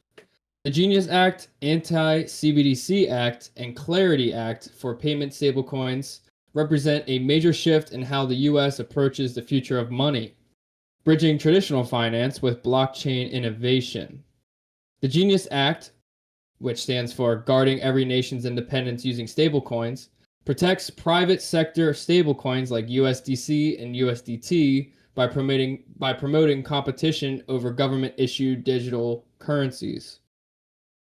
The Genius Act, Anti-CBDC Act, and Clarity Act for payment stablecoins represent a major shift in how the U.S. approaches the future of money, bridging traditional finance with blockchain innovation. The Genius Act, which stands for Guarding Every Nation's Independence Using Stablecoins, protects private sector stablecoins like USDC and USDT by promoting competition over government-issued digital currencies.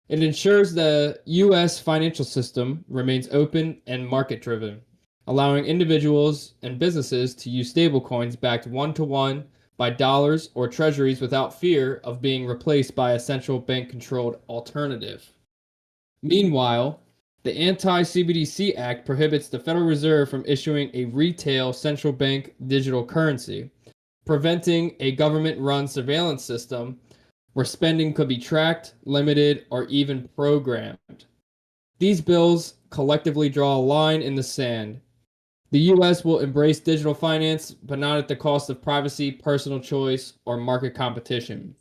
It ensures the U.S. financial system remains open and market-driven, allowing individuals and businesses to use stablecoins backed one-to-one by dollars or treasuries without fear of being replaced by a central bank-controlled alternative. Meanwhile, the Anti-CBDC Act prohibits the Federal Reserve from issuing a retail central bank digital currency, preventing a government-run surveillance system where spending could be tracked, limited, or even programmed. These bills collectively draw a line in the sand. The U.S. will embrace digital finance, but not at the cost of privacy, personal choice, or market competition.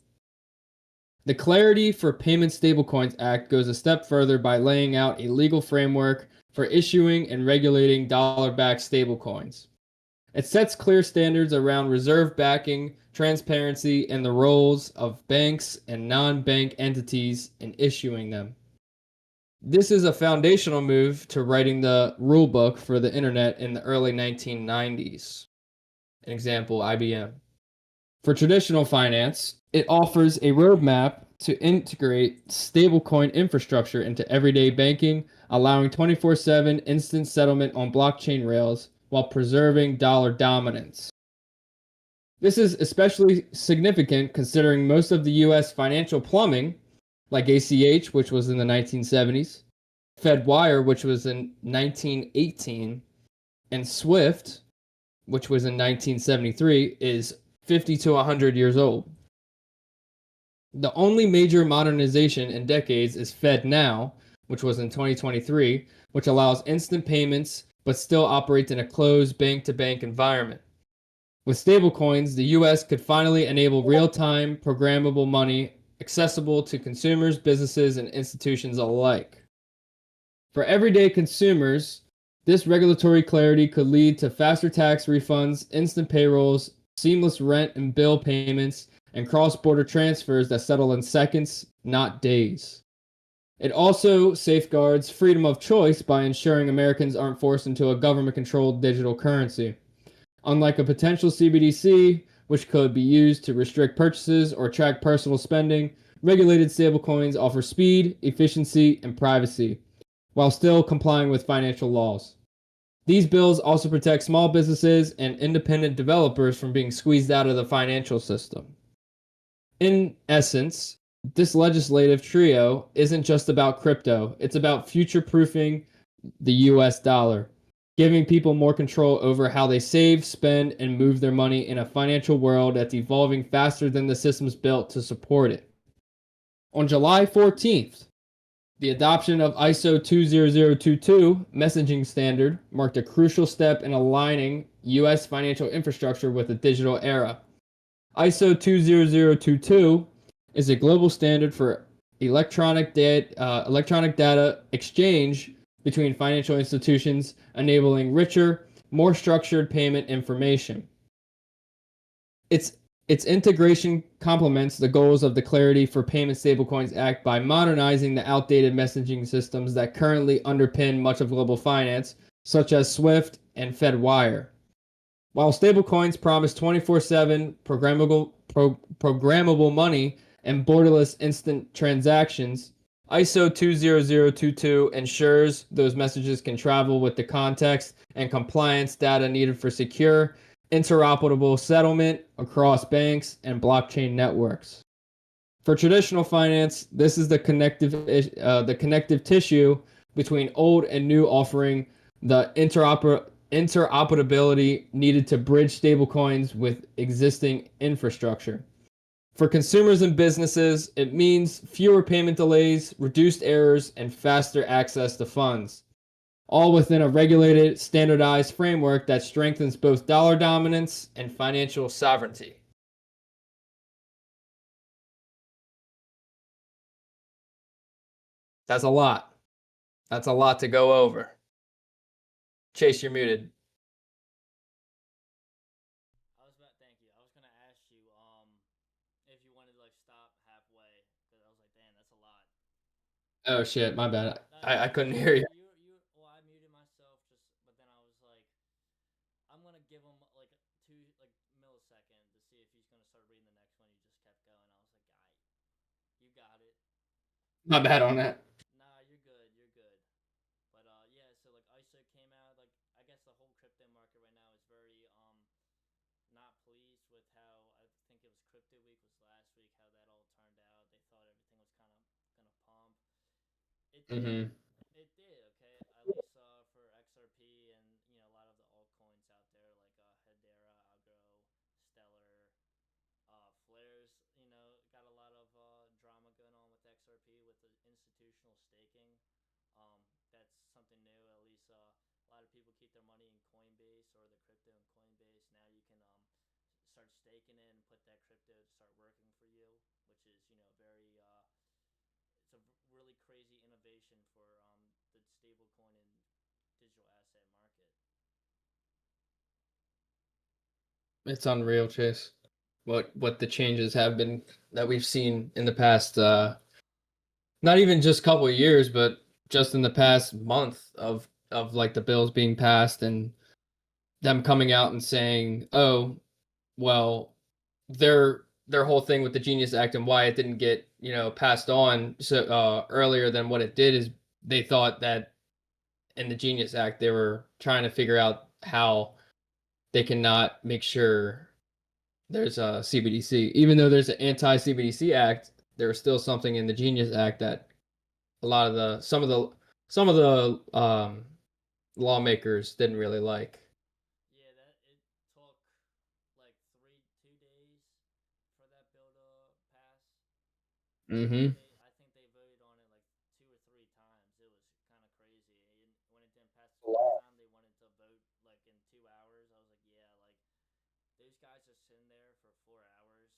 The Clarity for Payment Stablecoins Act goes a step further by laying out a legal framework for issuing and regulating dollar-backed stablecoins. It sets clear standards around reserve backing, transparency, and the roles of banks and non-bank entities in issuing them. This is a foundational move to writing the rulebook for the internet in the early 1990s. An example, IBM. For traditional finance, it offers a roadmap to integrate stablecoin infrastructure into everyday banking, allowing 24/7 instant settlement on blockchain rails while preserving dollar dominance. This is especially significant considering most of the U.S. financial plumbing, like ACH, which was in the 1970s, FedWire, which was in 1918, and SWIFT, which was in 1973, is 50 to 100 years old. The only major modernization in decades is FedNow, which was in 2023, which allows instant payments but still operates in a closed bank-to-bank environment. With stablecoins, the U.S. could finally enable real-time, programmable money accessible to consumers, businesses, and institutions alike. For everyday consumers, this regulatory clarity could lead to faster tax refunds, instant payrolls, seamless rent and bill payments, and cross-border transfers that settle in seconds, not days. It also safeguards freedom of choice by ensuring Americans aren't forced into a government-controlled digital currency. Unlike a potential CBDC, which could be used to restrict purchases or track personal spending, regulated stablecoins offer speed, efficiency, and privacy, while still complying with financial laws. These bills also protect small businesses and independent developers from being squeezed out of the financial system. In essence, this legislative trio isn't just about crypto, it's about future-proofing the US dollar, giving people more control over how they save, spend, and move their money in a financial world that's evolving faster than the systems built to support it. On July 14th, the adoption of ISO 20022 messaging standard marked a crucial step in aligning US financial infrastructure with the digital era. ISO 20022 is a global standard for electronic data exchange between financial institutions, enabling richer, more structured payment information. Its integration complements the goals of the Clarity for Payment Stablecoins Act by modernizing the outdated messaging systems that currently underpin much of global finance, such as SWIFT and FedWire. While stablecoins promise 24/7 programmable money and borderless instant transactions, ISO 20022 ensures those messages can travel with the context and compliance data needed for secure, interoperable settlement across banks and blockchain networks. For traditional finance, this is the connective tissue between old and new, offering the interoperability needed to bridge stablecoins with existing infrastructure. For consumers and businesses, it means fewer payment delays, reduced errors, and faster access to funds, all within a regulated, standardized framework that strengthens both dollar dominance and financial sovereignty. That's a lot. That's a lot to go over. Chase, you're muted. Thank you. I was gonna ask you, if you wanted to like stop halfway, because I was like, damn, that's a lot. Oh shit, my bad. No, I couldn't hear you. Well, I muted myself just got it. My bad on that. Nah, you're good. You're good. But yeah. So like ISO came out. Like I guess the whole crypto market right now is very not pleased with how I think it was Crypto Week was last week. How that all turned out. They thought everything was kind of gonna pump. It did. Mm-hmm. It did. Okay. At least for XRP and a lot of the altcoins out there like Hedera, Algo, Stellar, Flares, got a lot of drama going on with XRP with the institutional staking. That's something new. At least a lot of people keep their money in Coinbase or the crypto in Coinbase. Now you can start staking it and put that crypto to start working for you, which is very it's a really crazy innovation for the stablecoin and digital asset market. It's unreal, Chase. What the changes have been that we've seen in the past, not even just couple of years, but just in the past month of like the bills being passed and them coming out and saying, "Oh, well, their whole thing with the Genius Act and why it didn't get passed on so earlier than what it did is they thought that in the Genius Act they were trying to figure out how they cannot make sure there's a CBDC, even though there's an anti-CBDC Act. There was still something in the Genius Act that a lot of the some of the lawmakers didn't really like. Yeah, that it took like 2 days for that bill to pass. Mm-hmm. I think they voted on it like 2 or 3 times. It was kind of crazy. And when it didn't pass the first time, they wanted to vote like in 2 hours. I was like, yeah, like those guys are sitting there for 4 hours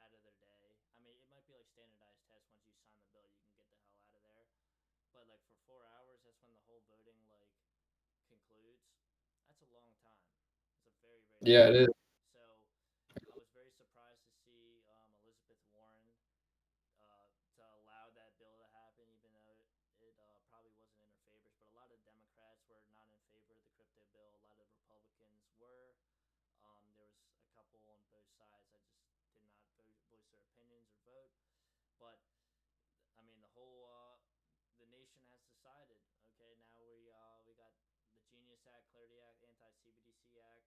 out of their day. I mean, it might be like standardized tests. Once you sign the bill, you can get the hell out of there. But like for 4 hours, that's when the whole voting like concludes. That's a long time. It's a very very Yeah, long it is. time. So I was very surprised to see Elizabeth Warren to allow that bill to happen, even though it probably wasn't in her favors. But a lot of Democrats were not in favor of the crypto bill. A lot of Republicans were. There was a couple on both sides that just did not voice their opinions or vote. But I mean, the nation has decided. Okay, now we got the Genius Act, Clarity Act, Anti CBDC Act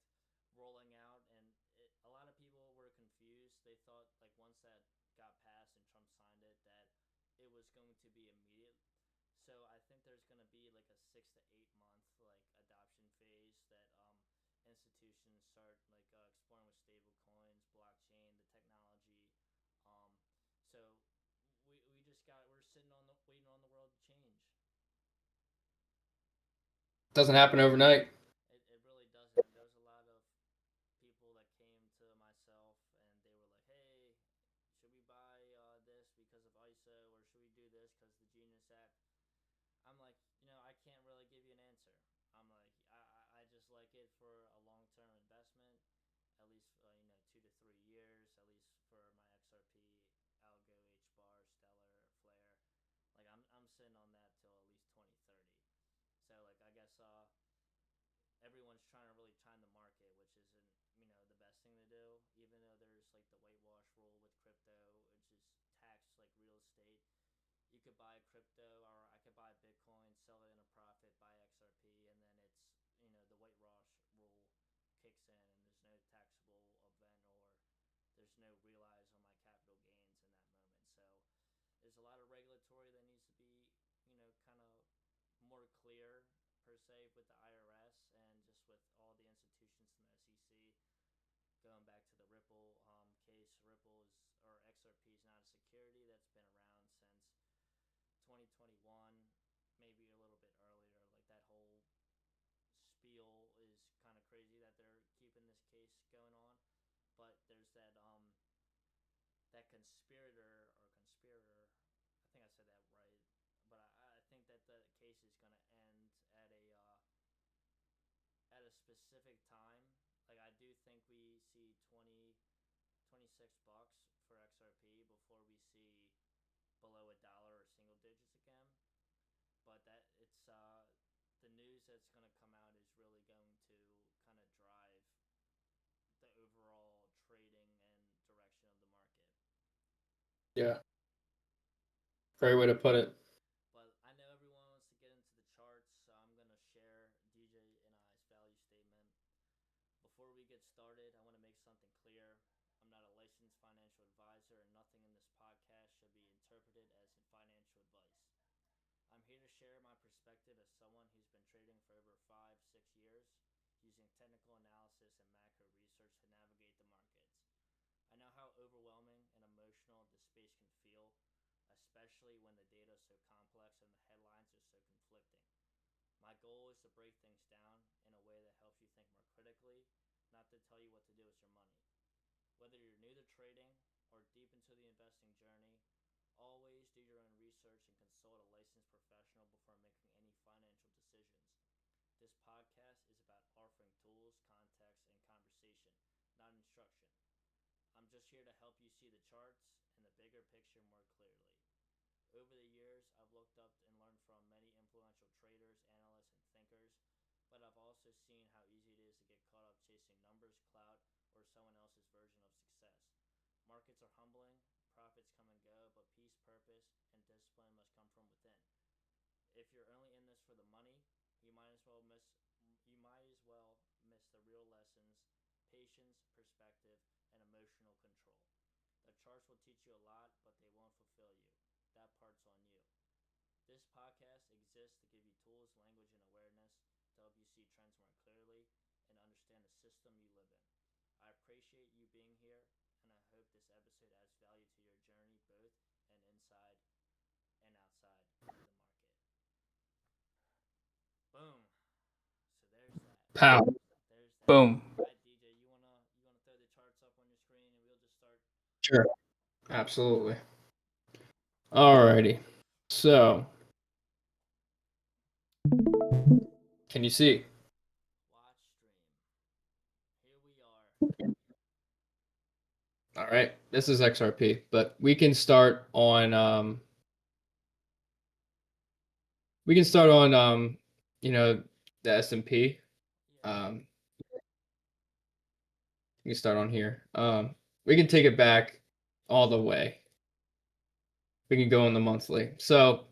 rolling out, and a lot of people were confused. They thought like once that got passed and Trump signed it that it was going to be immediate. So I think there's going to be like a 6 to 8 month like adoption phase that institutions start like exploring with stable coins, blockchain, the technology. Um, so we just we're sitting on the waiting on the world to change. Doesn't happen overnight. It really doesn't. There was a lot of people that came to myself and they were like, "Hey, should we buy this because of ISO, or should we do this because the Genius Act?" I'm like, I can't really give you an answer. I'm like, I just like it for a long term investment, at least 2 to 3 years, at least for my XRP, Algo, H bar, Stellar, Flare. Like I'm sitting on that till at least 2030. So like I guess everyone's trying to really time the market, which isn't the best thing to do. Even though there's like the whitewash rule with crypto, which is taxed like real estate. You could buy crypto, or I could buy Bitcoin, sell it in a profit, buy XRP, and then it's the whitewash rule kicks in, and there's no taxable event, or there's no realize on my capital gains in that moment. So there's a lot of regulatory that needs to be kind of more clear per se with the IRS and just with all the institutions in the SEC. Going back to the Ripple case, Ripple is or XRP is not a security that's been around since 2021, maybe a little bit earlier. Like that whole spiel is kind of crazy that they're keeping this case going on. But there's that conspirator. I think I said that right. But I think that the case is going to end at a specific time. Like I do think we see 26 bucks for XRP before we see below $1 or single digits again. But that it's the news that's going to come out is really going to kind of drive the overall trading and direction of the market. Yeah. Great way to put it. But I know everyone wants to get into the charts, so I'm going to share DJ and I's value statement. Before we get started, I want to make something clear. I'm not a licensed financial advisor, and nothing in this podcast should be interpreted as financial advice. I'm here to share my perspective as someone who's been trading for over 5-6 years, using technical analysis and macro research to navigate the markets. I know how overwhelming and emotional this space can feel, especially when the data is so complex and the headlines are so conflicting. My goal is to break things down in a way that helps you think more critically, not to tell you what to do with your money. Whether you're new to trading or deep into the investing journey, always do your own research and consult a licensed professional before making any financial decisions. This podcast is about offering tools, context, and conversation, not instruction. I'm just here to help you see the charts and the bigger picture more clearly. Over the years, I've looked up and learned from many influential traders, analysts, and thinkers, but I've also seen how easy it is to get caught up chasing numbers, clout, or someone else's version of success. Markets are humbling, profits come and go, but peace, purpose, and discipline must come from within. If you're only in this for the money, you might as well miss the real lessons, patience, perspective, and emotional control. The charts will teach you a lot, but they won't fulfill you. That part's on you. This podcast exists to give you tools, language, and awareness to help you see trends more clearly and understand the system you live in. I appreciate you being here, and I hope this episode adds value to your journey, both and inside and outside the market. Boom. So there's that. Pow. There's that. Boom. All right, DJ, you wanna throw the charts up on your screen, and we'll just start. Sure. Absolutely. Alrighty. So, can you see? Watch stream. Here we are. All right. This is XRP, but we can start on the S&P. We can start on here. We can take it back all the way. We can go on the monthly. So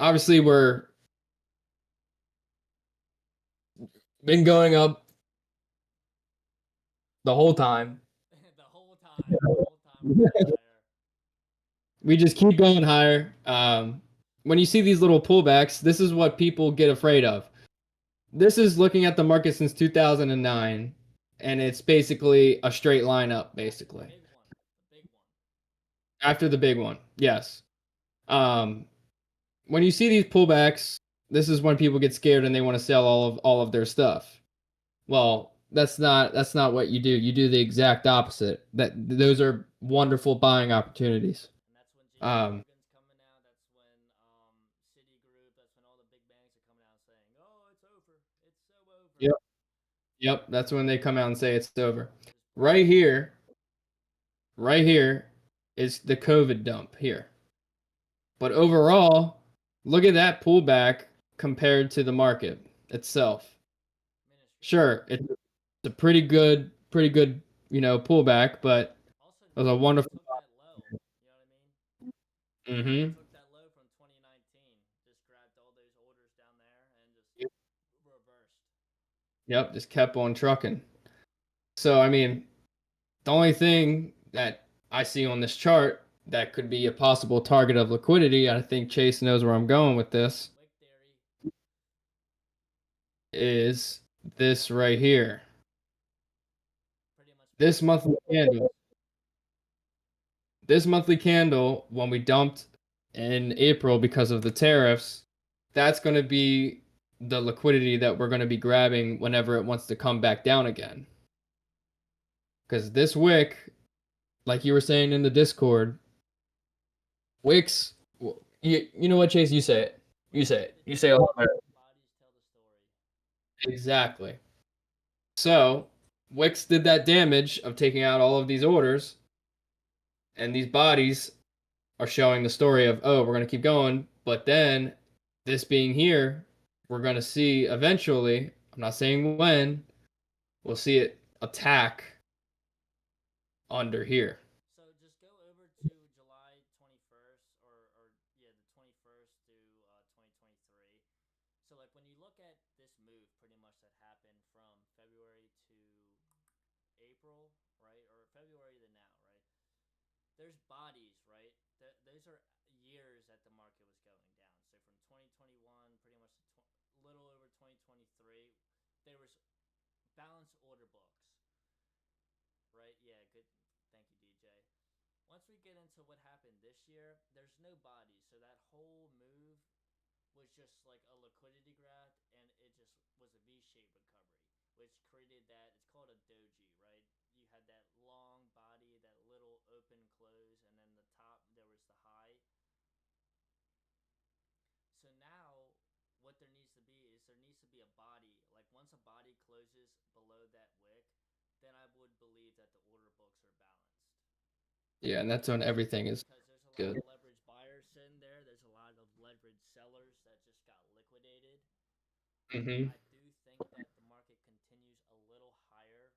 obviously we're been going up the whole time. The whole time we're higher. We just keep going higher. When you see these little pullbacks, this is what people get afraid of. This is looking at the market since 2009, and it's basically a straight line up, basically. The big one. After the big one, yes. When you see these pullbacks, this is when people get scared and they want to sell all of their stuff. Well, that's not what you do. You do the exact opposite. Those are wonderful buying opportunities. And that's when JP Morgan's coming out. That's when Citigroup. That's when all the big banks are coming out saying, "Oh, it's over. It's so over." Yep, that's when they come out and say it's over. Right here is the COVID dump here. But overall, look at that pullback compared to the market itself. Sure, it's a pretty good, pullback, but Also, it was a wonderful. took that low. You know what I mean? Mm-hmm. Took that low from 2019. Just grabbed all those orders down there and just reversed. Yep, just kept on trucking. So, I mean, the only thing that I see on this chart that could be a possible target of liquidity, I think Chase knows where I'm going with this, Wick theory. is this right here. Pretty much. This monthly candle. This monthly candle, when we dumped in April because of the tariffs, that's going to be the liquidity that we're going to be grabbing whenever it wants to come back down again. Because this wick, like you were saying in the Discord, wicks, you know what, Chase? You say it. You say it. You say it a lot better. Bodies tell the story. Exactly. So, Wix did that damage of taking out all of these orders, and these bodies are showing the story of, oh, we're going to keep going, but then this being here, we're going to see eventually, I'm not saying when, we'll see it attack under here. So just go over to July 21st, or there's bodies, right? Those are years that the market was going down. So from 2021, pretty much little over 2023, there was balanced order books, right? Yeah, good. Thank you, DJ. Once we get into what happened this year, there's no bodies, so that whole move was just like a liquidity grab, and it just was a V-shaped recovery, which created that. It's called a doji, right? You had that long body, that little open close, and then the top there was the high. So now, what there needs to be is there needs to be a body. Like once a body closes below that wick, then I would believe that the order books are balanced. Yeah, and that's when everything is Because there's a lot good. of leverage buyers sitting there. There's a lot of leverage sellers that just got liquidated. Mm-hmm. I do think that the market continues a little higher.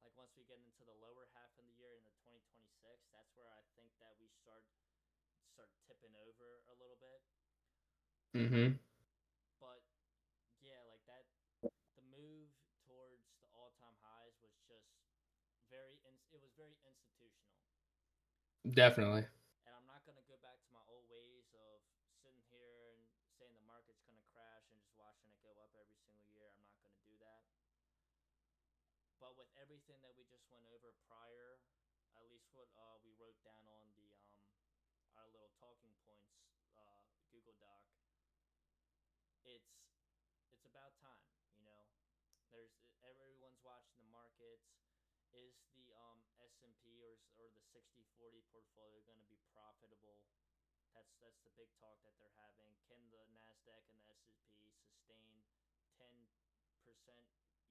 Like once we get into the lower half of the year into 2026, that's where I think that we start tipping over a little bit. Mm-hmm. But yeah, like that, the move towards the all-time highs was just it was very institutional. Definitely. And I'm not gonna go back to my old ways of sitting here and saying the market's gonna crash and just watching it go up every single year. I'm not gonna do that. But with everything that we just went over prior, at least what we wrote down on the our little talking points Google Doc, it's about time. You know, there's everyone's watching the markets. Is the S&P or the 60/40 portfolio going to be profitable? That's the big talk that they're having. Can the Nasdaq and the S&P sustain 10%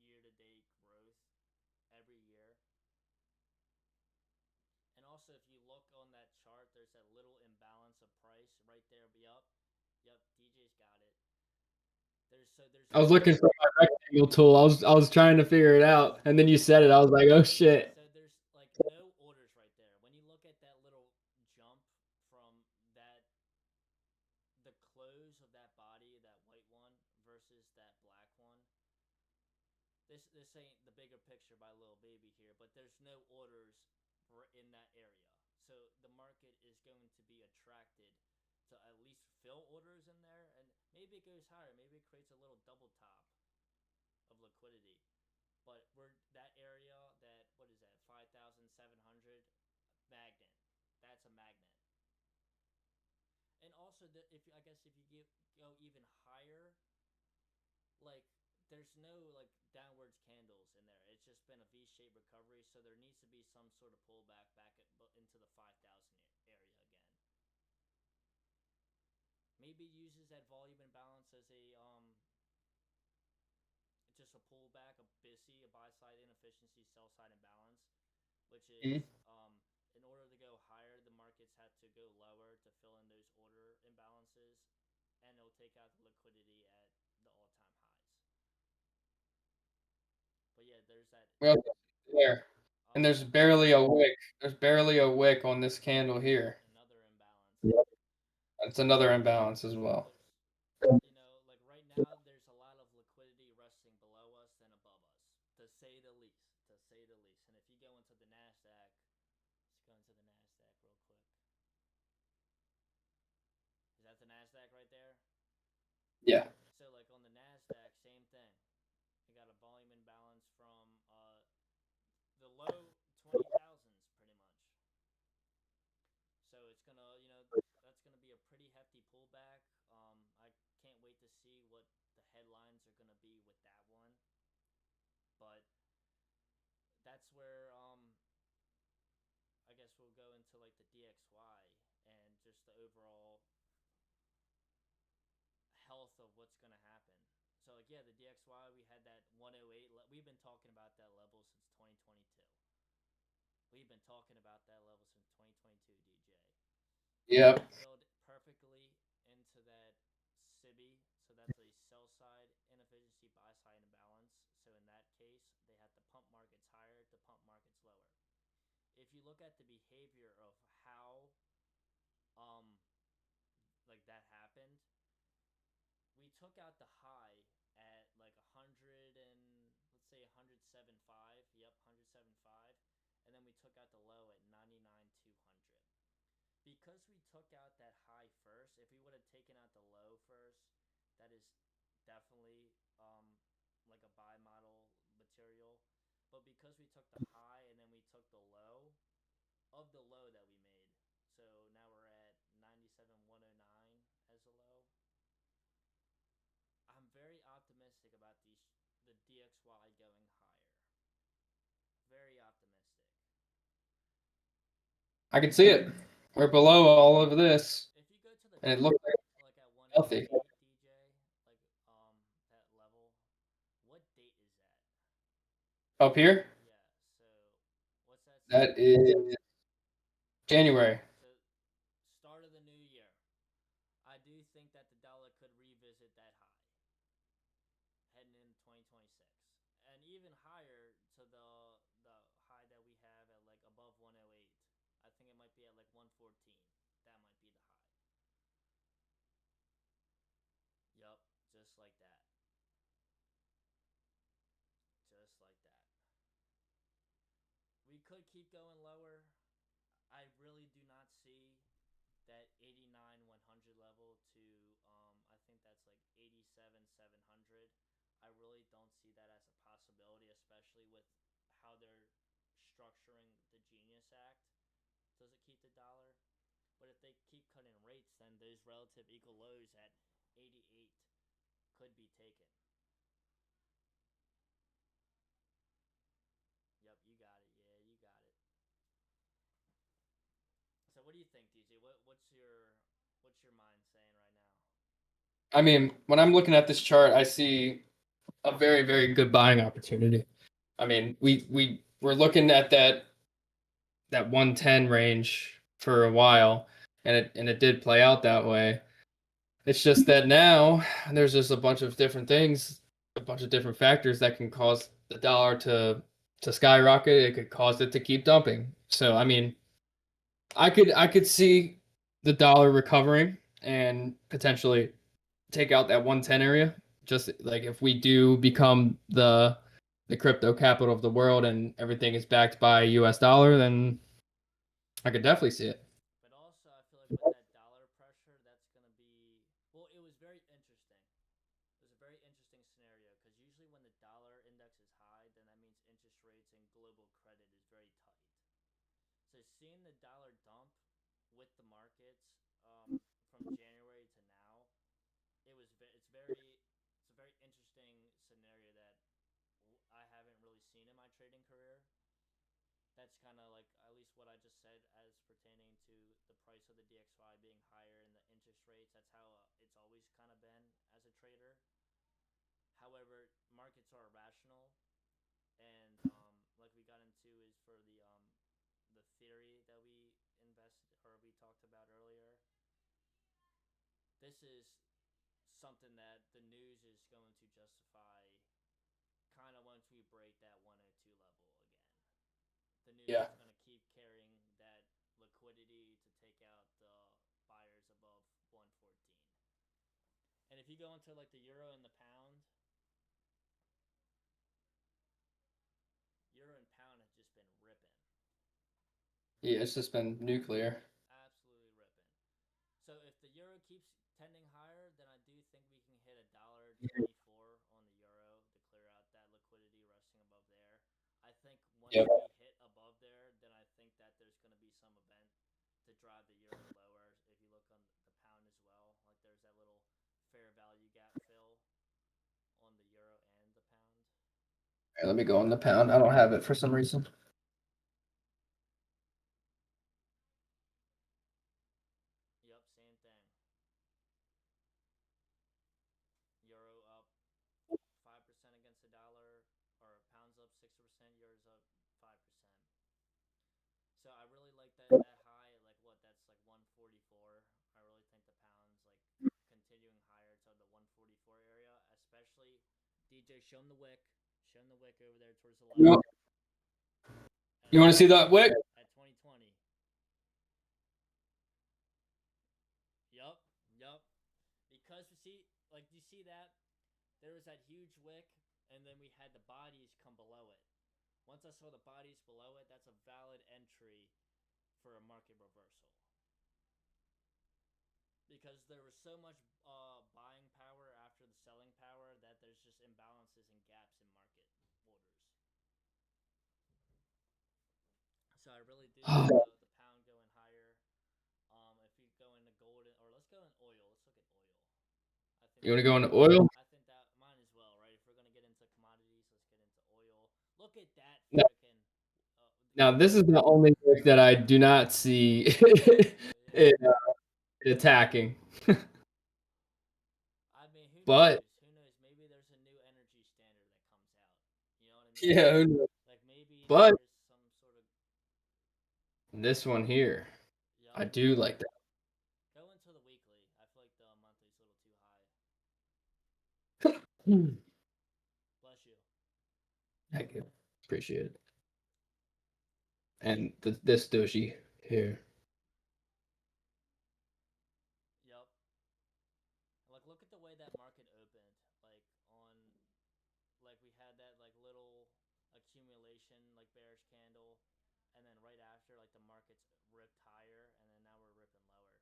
year-to-date growth every year? And also, if you look on that chart, there's that little imbalance of price right there. Yep. DJ's got it. There's. I was looking for my rectangle tool. I was trying to figure it out, and then you said it. I was like, oh shit. So there's like no orders right there. When you look at that little jump from the close of that body, that white one versus that black one. This ain't the bigger picture by Lil Baby here, but there's no orders in that area. So the market is going to be attracted to at least fill orders in there, and maybe it goes higher. Maybe it creates a little double top of liquidity. But we're that area, that what is that, 5,700 magnet. That's a magnet. And also, if I guess if you go even higher, like there's no like downwards candles in there. It's just been a V-shaped recovery, so there needs to be some sort of pullback back into the 5,000 area again. Maybe uses that volume imbalance as a just a pullback, a buy side inefficiency, sell side imbalance, which is in order to go higher, the markets had to go lower to fill in those order imbalances, and it'll take out the liquidity at the all-time highs. But yeah, there's that. Well, there. And there's barely a wick. There's barely a wick on this candle here. Another imbalance. Yep. That's another imbalance as well. You know, like right now, there's a lot of liquidity resting below us than above us, to say the least. To say the least. And if you go into the Nasdaq, let's go into the Nasdaq real quick. Is that the Nasdaq right there? Yeah. So like on the Nasdaq, same thing. You got a volume imbalance from the low 20,000s pretty much. So it's gonna, that's gonna be a pretty hefty pullback. I can't wait to see what the headlines are gonna be with that one. But that's where I guess we'll go into like the DXY and just the overall health of what's going to happen. So like yeah, the DXY, we had that 108. We've been talking about that level since 2022. We've been talking about that level since 2022, DJ. Yep. Filled perfectly into that SIBI. So that's a sell side inefficiency, buy side imbalance. So in that case, they had to pump markets higher to pump markets lower. If you look at the behavior of how like that happened, we took out the high at like 100 and let's say 107.5. Yep, 107.5. And then we took out the low at 99.5. because we took out that high first, if we would have taken out the low first, that is definitely like a buy model material. But because we took the high and then we took the low of the low that we made, so now we're at 97,109 as a low. I'm very optimistic about the DXY going higher. Very optimistic. I can see it. We're below all of this, If you go to the and it looks like at healthy. 108 DJ, like that level, what date is that? Up here. Yeah. So what's that? Say? That is January. So start of the new year. I do think that the dollar could revisit that high heading into 2026, and even higher to the high that we have at like above 108. I think it might be at like 114. That might be the high. Yup, just like that. Just like that. We could keep going lower. I really do not see that 89 100 level to I think that's like 87 700. I really don't see that as a possibility, especially with how they're structuring the Genius Act. Does it keep the dollar? But if they keep cutting rates, then those relative equal lows at 88 could be taken. Yep, you got it. Yeah, you got it. So what do you think, DJ? What's your mind saying right now? I mean, when I'm looking at this chart, I see a very, very good buying opportunity. I mean, we're looking at that 110 range for a while, and it did play out that way. It's just that now there's just a bunch of different things, a bunch of different factors that can cause the dollar to skyrocket. It could cause it to keep dumping. So I mean, I could see the dollar recovering and potentially take out that 110 area. Just like if we do become the crypto capital of the world and everything is backed by US dollar, then I could definitely see it. But also, I feel like with that dollar pressure, that's going to be. Well, it was very interesting. It was a very interesting scenario because usually when the dollar index is high, then that means interest rates and global credit is very tight. So seeing the dollar dump with the markets from January to now, it's a very interesting scenario that I haven't really seen in my trading career. That's kind of like at least what I just said as pertaining to the price of the DXY being higher and the interest rates. That's how it's always kind of been as a trader. However, markets are irrational, and like we got into is for the theory that we invested or we talked about earlier. This is something that the news is going to justify kind of once we break that 102 level again. The news Yeah. is going to keep carrying that liquidity to take out the buyers above 114. And if you go into like the euro and the pound, euro and pound has just been ripping. Yeah, it's just been nuclear. Absolutely ripping. So if the euro keeps tending higher, then I do think we can hit $1.24 on the euro to clear out that liquidity resting above there. I think once Yep. we hit above there, then I think that there's going to be some event to drive the euro lower. If you look on the pound as well, like there's that little fair value gap fill on the euro and the pound. All right, let me go on the pound. I don't have it for some reason. Yep, same thing. Euro up 5% against the dollar, or pounds up 6%, euros up 5%. So I really like that high, like what that's like 144. I really think the pound's like continuing higher to the 144 area, especially DJ. Show him the wick. Show him the wick over there towards the left. You want to see that wick? At 2020. Yup, yup. Because see, like you see that there was that huge wick, and then we had the bodies come below it. Once I saw the bodies below it, that's a valid entry for a market reversal. because there was so much buying power after the selling power that there's just imbalances and gaps in market orders. So I really do see the pound going higher. If you go into gold or let's go in oil. Let's look at oil. I think You want to go into oil? I think that mine as well, right? If we're gonna get into commodities, let's get into oil. Look at that No. freaking. Now, this is the only wick that I do not see it, attacking. I mean, who But knows? Who knows? Maybe there's a new energy standard that comes out. You know what I mean? yeah, who knows? Like maybe But there's some sort of. this one here, I Yup. do like that. Go into the weekly. I feel like the monthly's a little too high. Bless you. Thank you. Appreciate it. And this doji here. Yup. Like, look at the way that market opened. Like we had that like little accumulation, like bearish candle, and then right after, like the market's ripped higher, and then now we're ripping lower.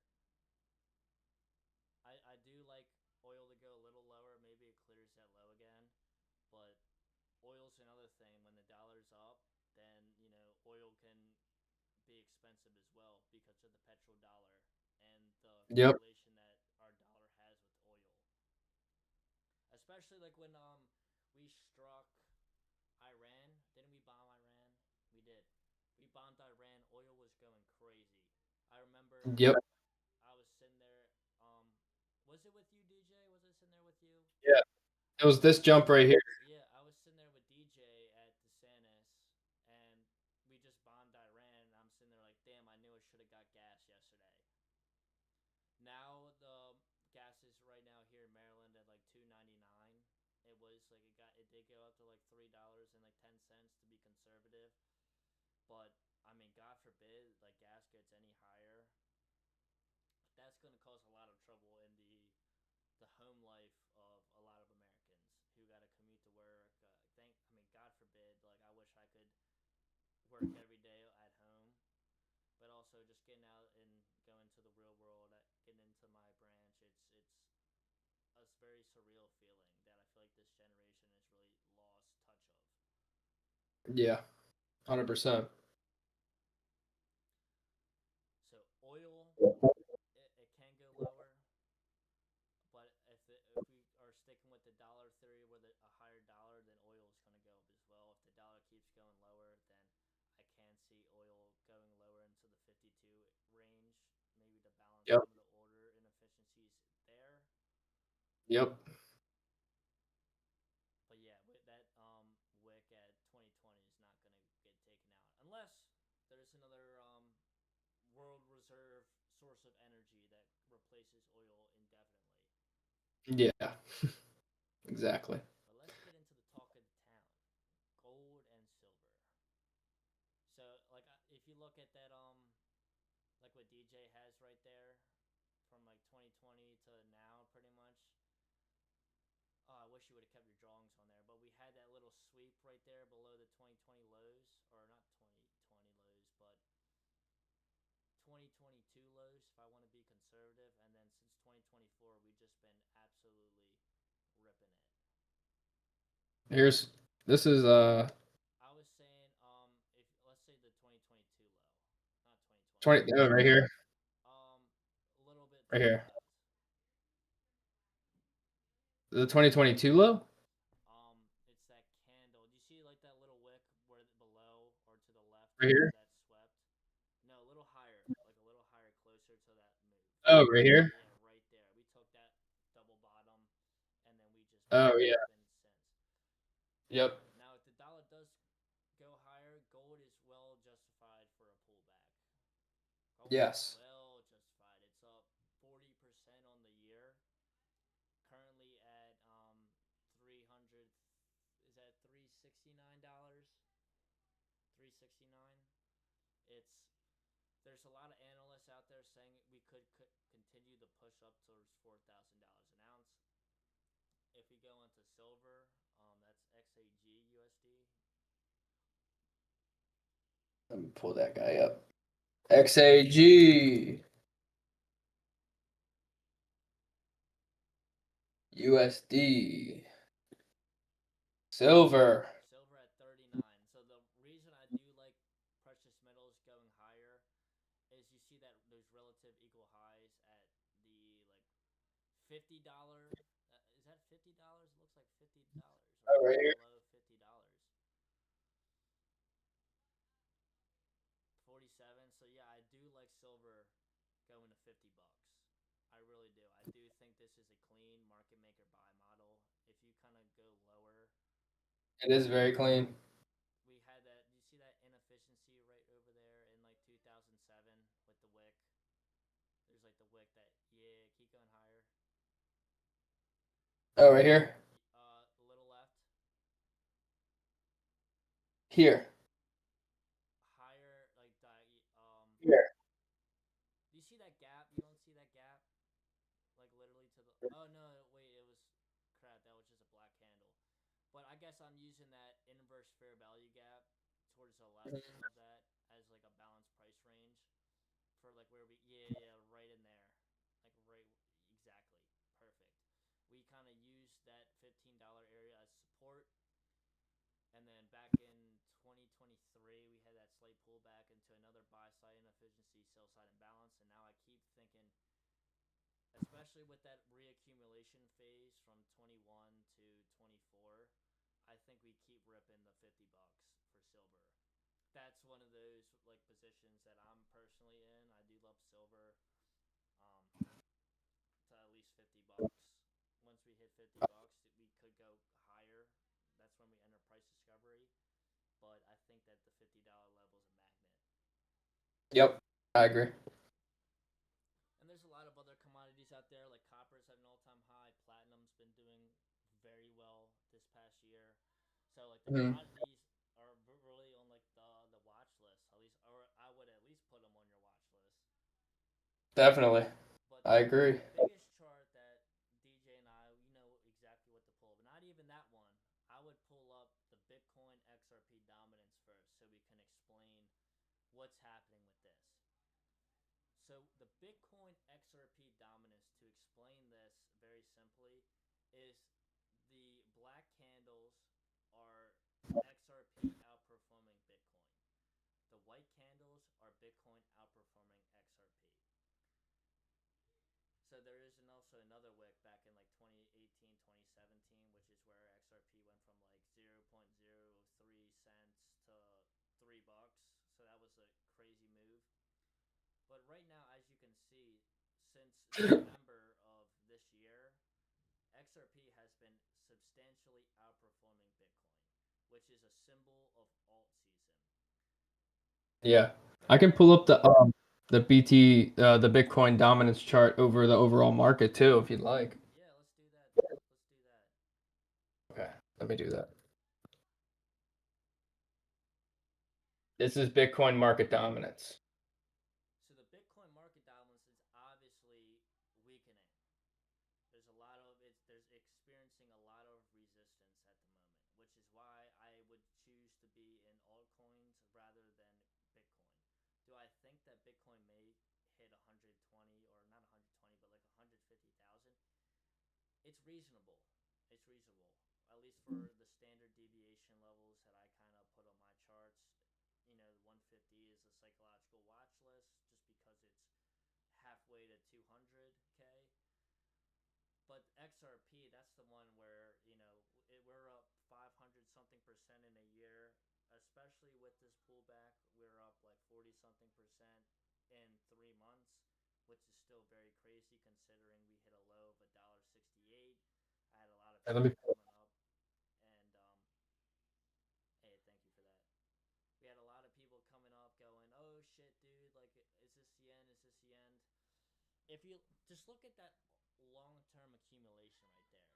I do like oil to go a little lower. Maybe it clears that low again, but oil's another thing. When the dollar's up, then oil can be expensive as well because of the petrodollar and the Yep. correlation that our dollar has with oil. Especially like when we struck Iran. Didn't we bomb Iran? We did. We bombed Iran. Oil was going crazy. I remember Yep. I was sitting there. Was it with you, DJ? Was I sitting there with you? Yeah. It was this jump right here. Yeah, I was sitting there with DJ at DeSantis, and we just bombed Iran. And I'm sitting there like, damn, I knew I should have got gas yesterday. Now the gas is right now here in Maryland at like $2.99. It was like it did go up to like $3 and like 10 cents to be conservative. But I mean, God forbid, like gas gets any higher. That's going to cause a lot of trouble in the home life of a lot of Americans who got to commute to work. God forbid, like I wish I could work every day at home, but also just getting out and going to the real world, getting into my branch. It's a very surreal feeling that I feel like this generation has really lost touch of. Yeah. 100%. So oil, it can go lower, but if we are sticking with the dollar theory, with a higher dollar, then oil is going to go up as well. If the dollar keeps going lower, then I can see oil going lower into the 52 range, maybe to balance Yep. some of the order inefficiencies there. Yep. But yeah, with that wick at 2020 is not going to get taken out unless there's another world reserve source of energy that replaces oil indefinitely. Yeah. Exactly. But let's get into the talk of the town: gold and silver. So, like, if you look at that, like what DJ has right there, from like 2020 to now, pretty much. I wish you would have kept your drawings on there, but we had that little sweep right there below the 2020 lows, or not 2020 lows, but 2022 lows, if I want to be conservative, and then since 2024, we've just been absolutely ripping it. This is I was saying, if let's say the 2022 low, not 2020. 20 right here. A little bit Right to here. the left. The 2022 low? It's that candle. Do you see like that little wick where below or to the left? Right here? That swept. No, a little higher, like a little higher, closer to that move. Oh, right here? Yeah, right there. We took that double bottom, and then we just. Oh, yeah. Since. Yep. Now, if the dollar does go higher, gold is well justified for a pullback. Gold Yes. is well justified. It's up 40% on the year. Currently at 300. Is that $369? $369. There's a lot of analysts out there saying we could continue the push up towards $4,000 an ounce. If we go into silver, that's XAG USD. Let me pull that guy up. XAG. USD. Silver. Silver at 39. So the reason I do like precious metals going higher is you see that there's relative equal highs at the like $50. Is that $50? It looks like $50 or Oh, right just here. below $50. 47. So yeah, I do like silver going to $50. I really do. I do think this is a clean market maker buy model. If you kind of go lower, It is very clean. we had that. You see that inefficiency right over there in like 2007 with the wick. There's like the wick that keep going higher. Oh, right here. A little left, Here. higher like Here. Do you see that gap? You don't see that gap? Like literally to the. Oh no, wait, it was crap. That was just a black candle. But I guess I'm using that inverse fair value gap towards the left of that as like a balanced price range for like where we right in there, like right exactly perfect. We kind of used that $15 area as support, and then back in 2023 we had that slight pullback into another buy side inefficiency, sell side imbalance, and now I keep thinking, especially with that reaccumulation phase from 21 to 24, I think we keep ripping the $50 for silver. That's one of those like positions that I'm personally in. I do love silver, to at least $50. Once we hit $50, we could go higher. That's when we enter price discovery. But I think that the $50 level is a magnet. Yep. I agree. And there's a lot of other commodities out there, like copper's at an all-time high. Platinum's been doing very well this past year. So like the commodities are really on like the watch list, at least, or I would at least put them on your watch list. Definitely. But I agree. the biggest chart that DJ and I, we know exactly what to pull, but not even that one. I would pull up the Bitcoin XRP dominance first so we can explain what's happening with this. So the Bitcoin XRP dominance, to explain this very simply, is the black candles are XRP outperforming Bitcoin. The white candles are Bitcoin outperforming XRP. So there is also another wick back in like 2018, 2017, which is where XRP went from like 0.03 cents to $3. So that was a crazy move. But right now, as you can see, since November of this year, XRP has been substantially outperforming Bitcoin, which is a symbol of alt season. Yeah. I can pull up the the Bitcoin dominance chart over the overall market too, if you'd like. Yeah, let's do that. Let's do that. Okay, let me do that. This is Bitcoin market dominance. So the Bitcoin market dominance is obviously weakening. There's a lot of it's there's experiencing a lot of resistance at the moment, which is why I would choose to be in altcoins rather than Bitcoin. Do I think that Bitcoin may hit 120, or not 120, but like 150,000? It's reasonable. It's reasonable, at least for the standard deviation levels that I kind of put on my charts. 150 is a psychological watch list just because it's halfway to 200K. But XRP, that's the one where, we're up 500 something percent in a year, especially with this pullback. We're up like 40 something percent in 3 months, which is still very crazy considering we hit a low of $1.68. I had a lot of Hey, let me. people coming up, and hey, thank you for that. We had a lot of people coming up going, "Oh shit, dude! Like, is this the end? Is this the end?" If you just look at that long-term accumulation right there,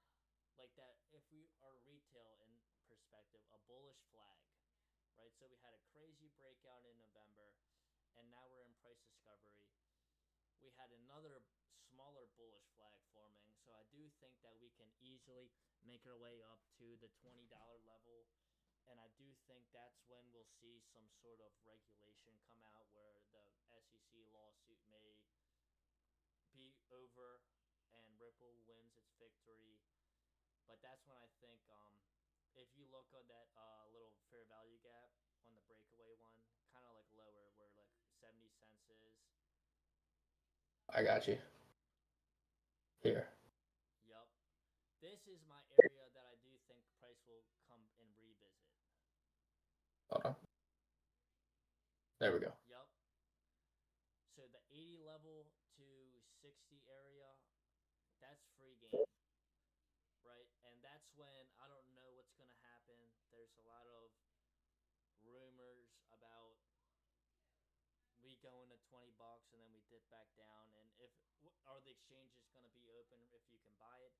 like that, if we are retail in perspective, a bullish flag, right? So we had a crazy breakout in November, and now we're in price discovery. We had another smaller bullish flag forming, so I do think that we can easily make our way up to the $20 level. And I do think that's when we'll see some sort of regulation come out where the SEC lawsuit may be over and Ripple wins its victory But that's when I think if you look on that little fair value gap on the breakaway one, kind of like lower where like 70 cents is. I got you. Here. Yup. This is my area that I do think price will come and revisit. Hold on. There we go. Yup. So the 80 level to 60 area, that's free game, right? And that's when I don't know what's going to happen. There's a lot of rumors about we go into $20 and then we dip back down, and if are the exchanges going to be open if you can buy it?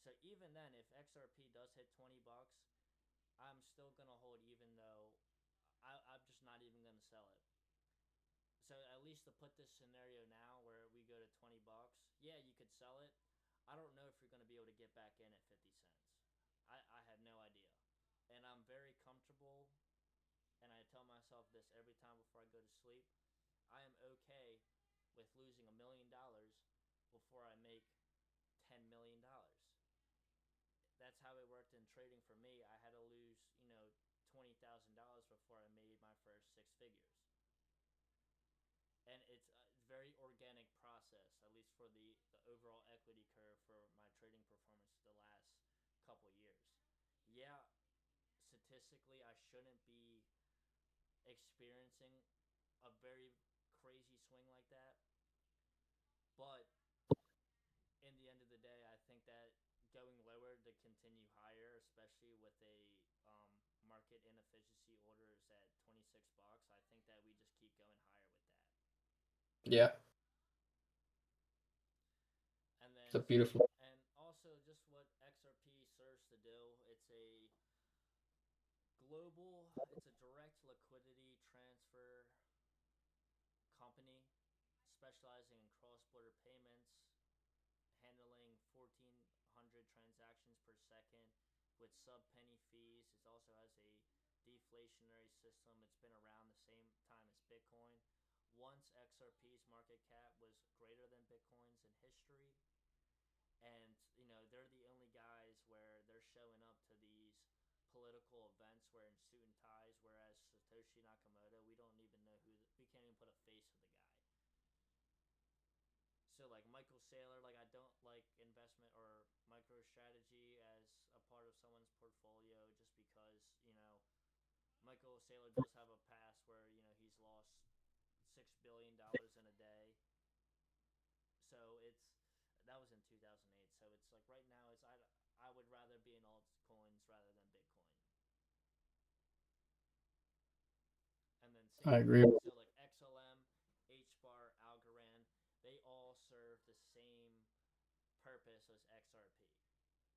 So even then, if XRP does hit $20, I'm still going to hold, even though I'm just not even going to sell it. So at least to put this scenario now where we go to $20, yeah, you could sell it. I don't know if you're going to be able to get back in at 50 cents. I have no idea. And I'm very comfortable, and I tell myself this every time before I go to sleep. I am okay with losing $1 million before I make $10 million. That's how it worked in trading for me. I had to lose, $20,000 before I made my first six figures. And it's a very organic process, at least for the overall equity curve for my trading performance the last couple years. Yeah, statistically, I shouldn't be experiencing a very crazy swing like that. But in the end of the day, I think that going lower to continue higher, especially with a market inefficiency orders at $26, I think that we just keep going higher with that. Yeah. And then It's a beautiful. And also just what XRP serves to do, it's a it's a direct liquidity transfer company specializing in cross-border payments, handling 1,400 transactions per second with sub-penny fees. It also has a deflationary system. It's been around the same time as Bitcoin. Once XRP's market cap was greater than Bitcoin's in history, and they're the only guys where they're showing up to these political events wearing suit and ties, whereas Satoshi Nakamoto, we don't even know we can't even put a face to the guy. So like Michael Saylor, like I don't like investment or MicroStrategy as a part of someone's portfolio, just because Michael Saylor does have a past where he's lost $6 billion in a day. So that was in 2008. So it's like right now I would rather be in altcoins rather than Bitcoin. And then I agree. So like XLM, HBAR, Algorand, they all serve the same purpose as XRP.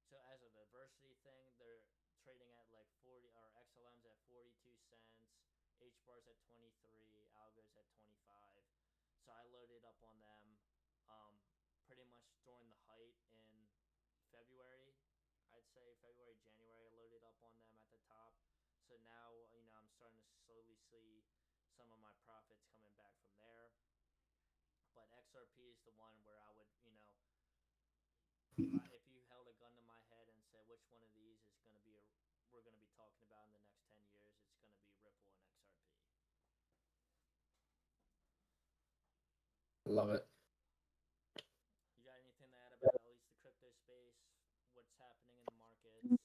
So as a diversity thing, they're trading at like 40, or XLM's at 42 cents, HBAR's at 23, Algo's at 25. So I loaded up on them pretty much during the height in February. I'd say February, January, I loaded up on them at the top. So now, I'm starting to slowly see some of my profits coming back from there. But XRP is the one where I would, if you held a gun to my head and said which one of these is going to be we're going to be talking about in the next 10 years, it's going to be Ripple and XRP. Love it. You got anything to add about at least the crypto space, what's happening in the markets?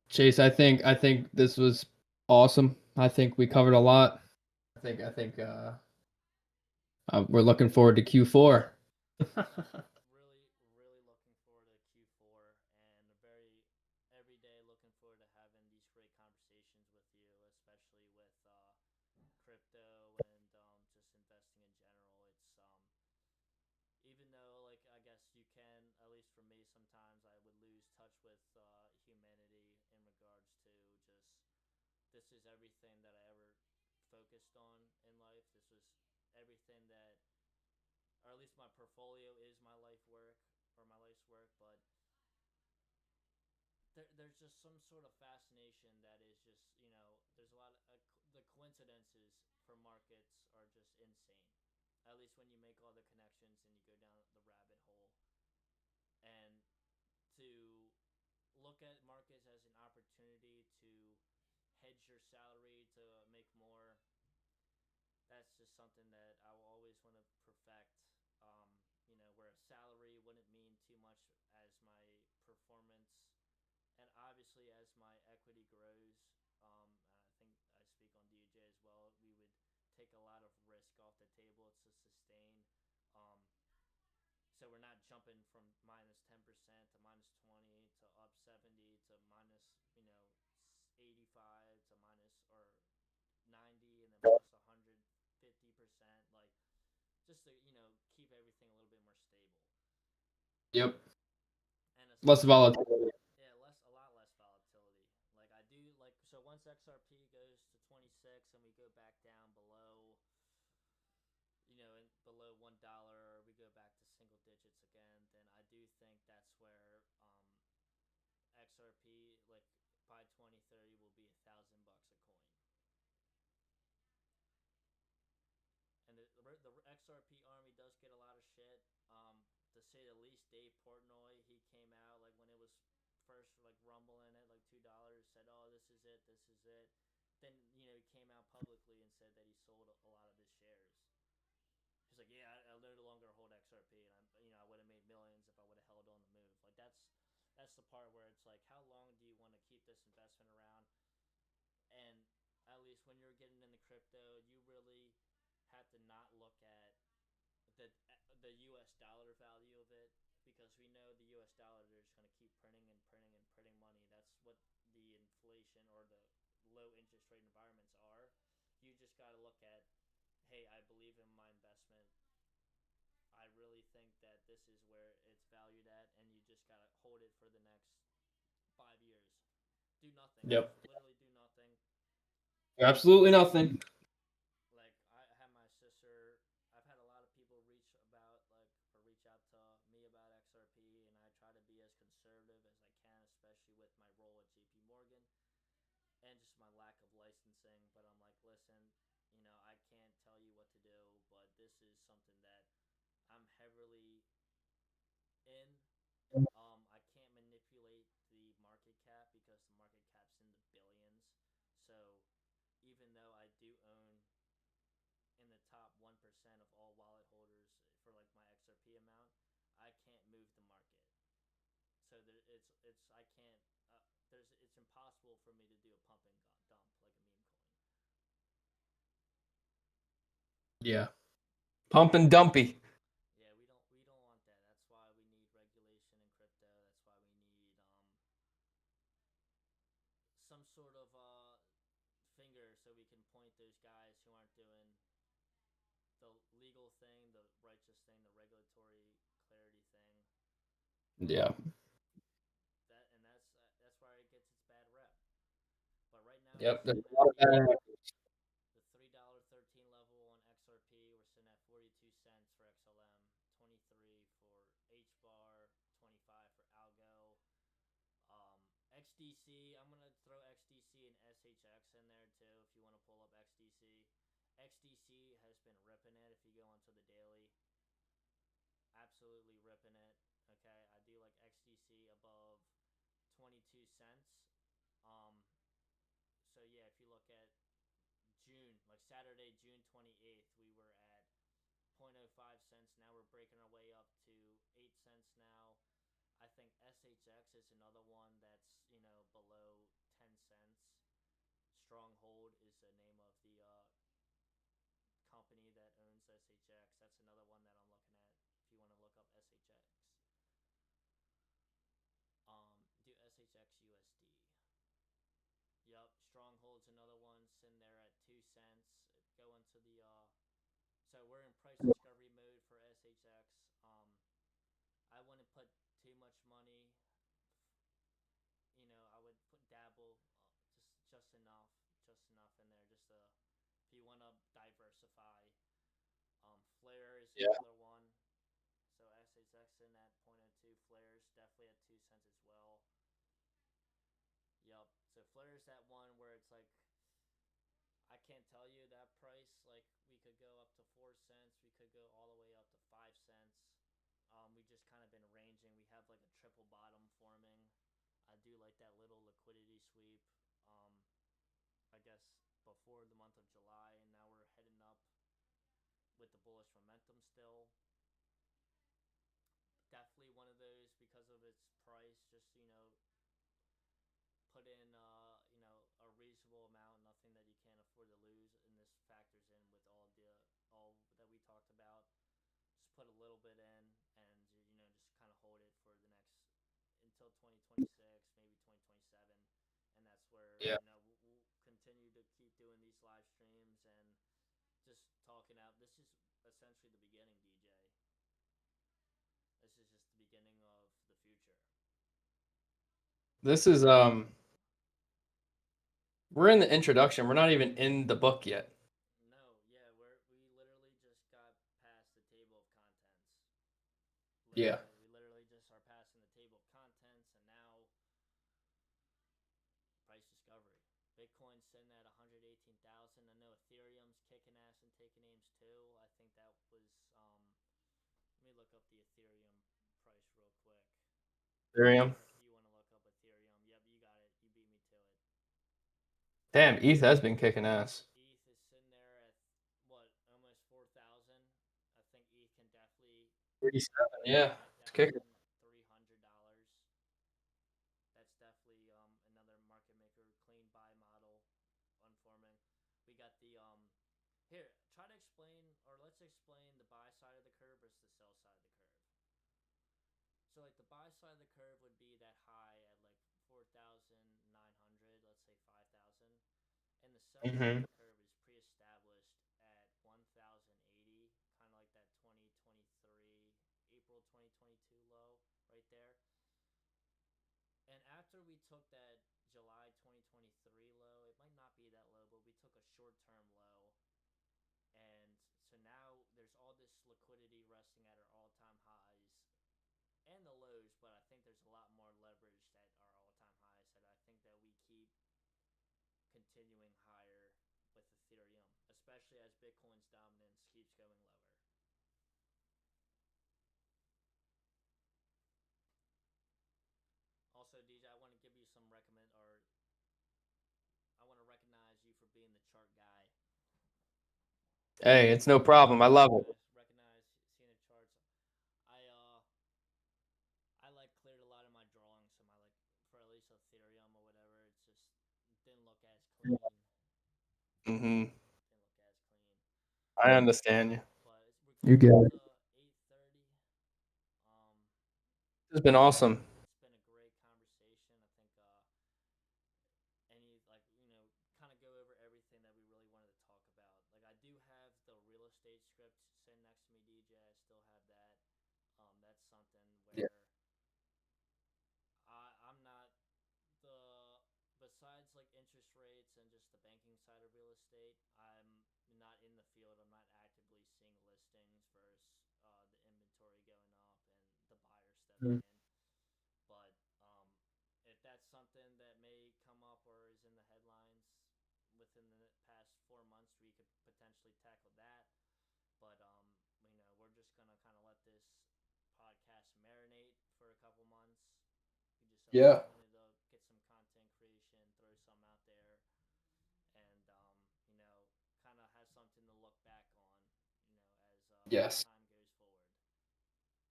Chase, I think this was awesome. I think we covered a lot. I think we're looking forward to Q4. Really looking forward to Q4, and every day looking forward to having these great conversations with you, especially with crypto and just investing in general. It's even though, like, I guess you can, at least for me, sometimes I would lose touch with humanity in regards to just this is everything that I ever focused on in life. This was everything that, or at least my portfolio is my life work or my life's work, but there's just some sort of fascination that is just, there's a lot of the coincidences for markets are just insane. At least when you make all the connections and you go down the rabbit hole. And to look at markets as an opportunity to hedge your salary to make more, that's just something that I will always want to perfect. Where a salary wouldn't mean too much as my performance, and obviously as my equity grows, I think I speak on DJ as well. We would take a lot of risk off the table to sustain. Um, so we're not jumping from minus 10% to minus 20 to up 70 to minus 85 to minus or 90 and then plus 150%, like just to keep everything a little bit more stable. Yep. And Less volatility. Yeah, a lot less volatility. Like I do like, so once XRP goes to 26 and we go back down below, below $1, or we go back to single digits again, then I do think that's where XRP, like by 2030, will be $1,000 a coin. And the XRP army does get a lot of shit. To say the least, Dave Portnoy, he came out like when it was first like rumbling at like $2, said, "Oh, this is it, this is it." Then he came out publicly and said that he sold a lot of his shares. He's like, "Yeah, I no longer hold XRP, and I would have made millions if I would have held on the move." Like that's the part where it's like, how long do you want to keep this investment around? And at least when you're getting into crypto, you really have to not look at the U.S. dollar value of it, because we know the U.S. dollar, they're just going to keep printing and printing and printing money. That's what the inflation or the low interest rate environments are. You just got to look at, hey, I believe in my investment. I really think that this is where it's valued at, and you just got to hold it for the next 5 years. Do nothing. Yep. Just literally do nothing. Absolutely nothing. Like I had my sister. I've had a lot of people reach out to me about XRP, and I try to be as conservative as I can, especially with my role at JP Morgan and just my lack of licensing. But I'm like, listen, I can't tell you what to do, but this is something that I'm heavily in. I can't manipulate the market cap because the market cap's in the billions. So even though I do own in the top 1% of all wallet holders for like my XRP amount, I can't move the market. So it's I can't it's impossible for me to do a pump and dump like a meme coin. Yeah. Pump and dumpy. Yeah, we don't want that. That's why we need regulation in crypto. That's why we need some sort of finger so we can point those guys who aren't doing the legal thing, the righteous thing, the regulatory clarity thing. Yeah. That's why it gets its bad rep. But right now, Yep. we're There's sitting a lot of at bad. the $3.13 level on XRP. We're sitting at 42 cents for XLM, 23 for HBAR, 25 for Algo. XDC, I'm gonna throw XDC and SHX in there too if you want to pull up XDC. XDC has been ripping it if you go onto the daily. Absolutely ripping it. Okay, I do like XDC above 22 cents. So yeah, if you look at June, like Saturday, June 28th, we were at 0.05 cents. Now we're breaking our way up to 8 cents now. I think SHX is another one that's, below 10 cents. Stronghold is the name of the company that owns SHX. That's another one that I'm looking at if you want to look up SHX. Do SHX USD. Yup, Stronghold's another one sitting there at 2 cents. Go into the so we're in price discovery mode for SHX. I wouldn't put too much money. I would put dabble just enough in there, just to, if you want to diversify. Flare is another one. So SHX in at 0.02. Flare's definitely at 2 cents as well. Yup. So Flare's that one where it's like, I can't tell you that price. Like we could go up to 4 cents. We could go all the way up to 5 cents. We just kind of been ranging. We have like a triple bottom forming. I do like that little liquidity sweep. I guess before the month of July, and now we're heading up with the bullish momentum still. Definitely one of those because of its price. Just put in a reasonable amount, nothing that you can't afford to lose, and this factors in with all that we talked about. Just put a little bit in, and just kind of hold it for the next until 2026, maybe 2027, and that's where Yeah. we'll continue to keep doing these live streams and just talking out. This is essentially the beginning, DJ. This is just the beginning of the future. This is we're in the introduction. We're not even in the book yet. No, yeah, we literally just got past the table of contents. Yeah. We literally just are passing the table of contents, and now price discovery. Bitcoin's sitting at 118,000. I know Ethereum's kicking ass and taking names too. I think that was let me look up the Ethereum price real quick. Ethereum. If you want to look up Ethereum, yep, you got it. You beat me to it. Damn, ETH has been kicking ass. ETH is sitting there at what, almost 4,000. I think ETH can definitely 37. Yeah, it's kicking. $300. That's definitely another market maker clean buy model unforming. We got the here. Try to explain, or let's explain the buy side of the curve versus the sell side of the curve. So like the buy side of the curve would be that high at like 4,900, let's say 5,000, and the sell side of the curve is pre-established at 1,080, kind of like that 2023 April 2022 low right there. And after we took that July 2023 low, it might not be that low, but we took a short-term low. And so now there's all this liquidity resting at our all-time highs and the lows, but I think there's a lot more leverage at our all-time highs that I think that we keep continuing higher with Ethereum, especially as Bitcoin's dominance keeps going lower. Also, DJ, I want to give you some I want to recognize you for being the chart guy. Hey, it's no problem. I love it. Recognize seeing the charts. I like cleared a lot of my drawings, so for at least Ethereum or whatever, it just didn't look as clean. Mm-hmm. Didn't look as clean. I understand you. But You get it. 8:30. It's been awesome. It's been a great conversation. I think kind of go over everything that we really wanted to talk about. Like I do have the real estate script sitting next to me, DJ. I still have that. That's something where I'm not besides like interest rates and just the banking side of real estate. I'm not in the field. I'm not actively seeing listings versus the inventory going up and the buyer stepping in. But if that's something that may come up or is in the headlines within the past 4 months, we could potentially tackle that. But we're just gonna kind of let this podcast marinate for a couple months. We just wanted to get some content creation, throw some out there, and kind of have something to look back on, as time goes forward.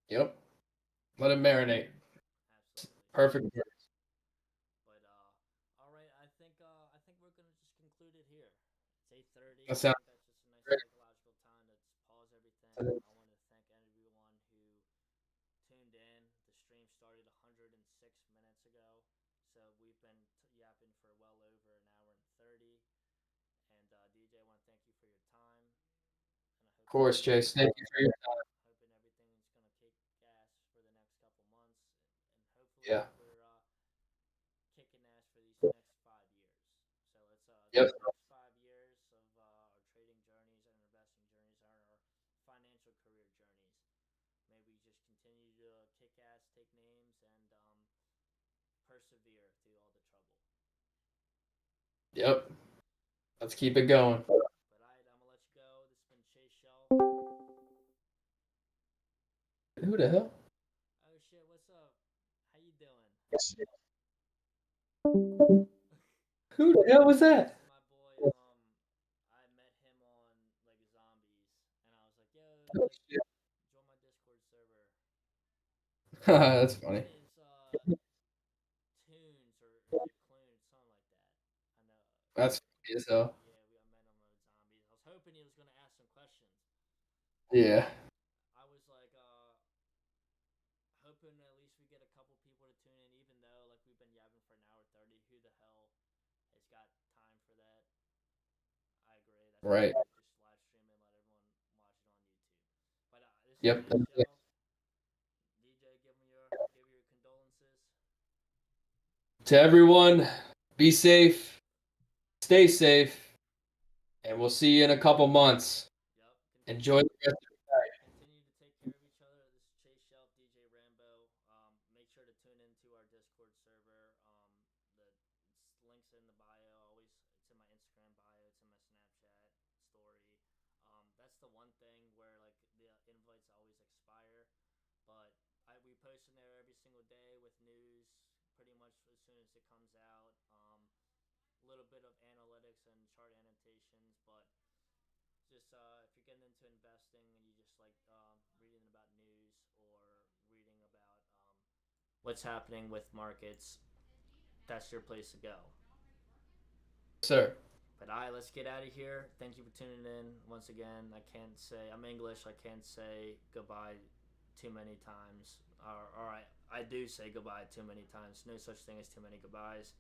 Yep. Let it marinate. Absolutely. Perfect. But all right, I think we're gonna just conclude it here. It's 8:30. That sounds That's just a nice psychological time to pause everything. I want to thank everyone who tuned in. The stream started 106 minutes ago, so we've been yapping for well over an hour and 30. And DJ, I want to thank you for your time. And I hope Of course, Chase. Thank you for your time. Hoping everything's gonna kick gas for the next couple months, and hopefully we're kicking ass for these next 5 years. So it's the next 5 years of our trading journeys and investing journeys, our financial career journeys. May we just continue to kick ass, take names, and persevere through all the trouble. Yep. Let's keep it going. But I'm gonna let you go. This has been Chase Shell. Who the hell? Oh shit, what's up? How you doing? Who the hell was that? My boy, I met him on like Zombies, and I was like, yo, Oh, like, shit. join my Discord server. That's funny. His name's Tunes or Clunes, something like that. I know. That's funny as hell. Yeah, I met him on Zombies. I was hoping he was gonna ask some questions. Yeah. I was like, hoping at least we get a couple people to tune in, even though like we've been yapping for an hour 30. Who the hell has got time for that? I agree. That's why Right. I just live stream and let everyone watch it on YouTube. But this Yep. is the show. DJ, give your condolences. To everyone, be safe, stay safe, and we'll see you in a couple months. Yep. Enjoy the rest of Continue to take care of each other. This is Chase Shelp, DJ Rambo. Make sure to tune into our Discord server. The links in the bio. Always, it's in my Instagram bio. It's in my Snapchat story. That's the one thing where like the invites always expire, but we post in there every single day with news, pretty much as soon as it comes out. A little bit of analytics and chart annotations, but just if you're getting into investing and you just like reading about news or reading about what's happening with markets, that's your place to go. Sir. But let's get out of here. Thank you for tuning in once again. I'm English. I can't say goodbye too many times. I do say goodbye too many times. No such thing as too many goodbyes.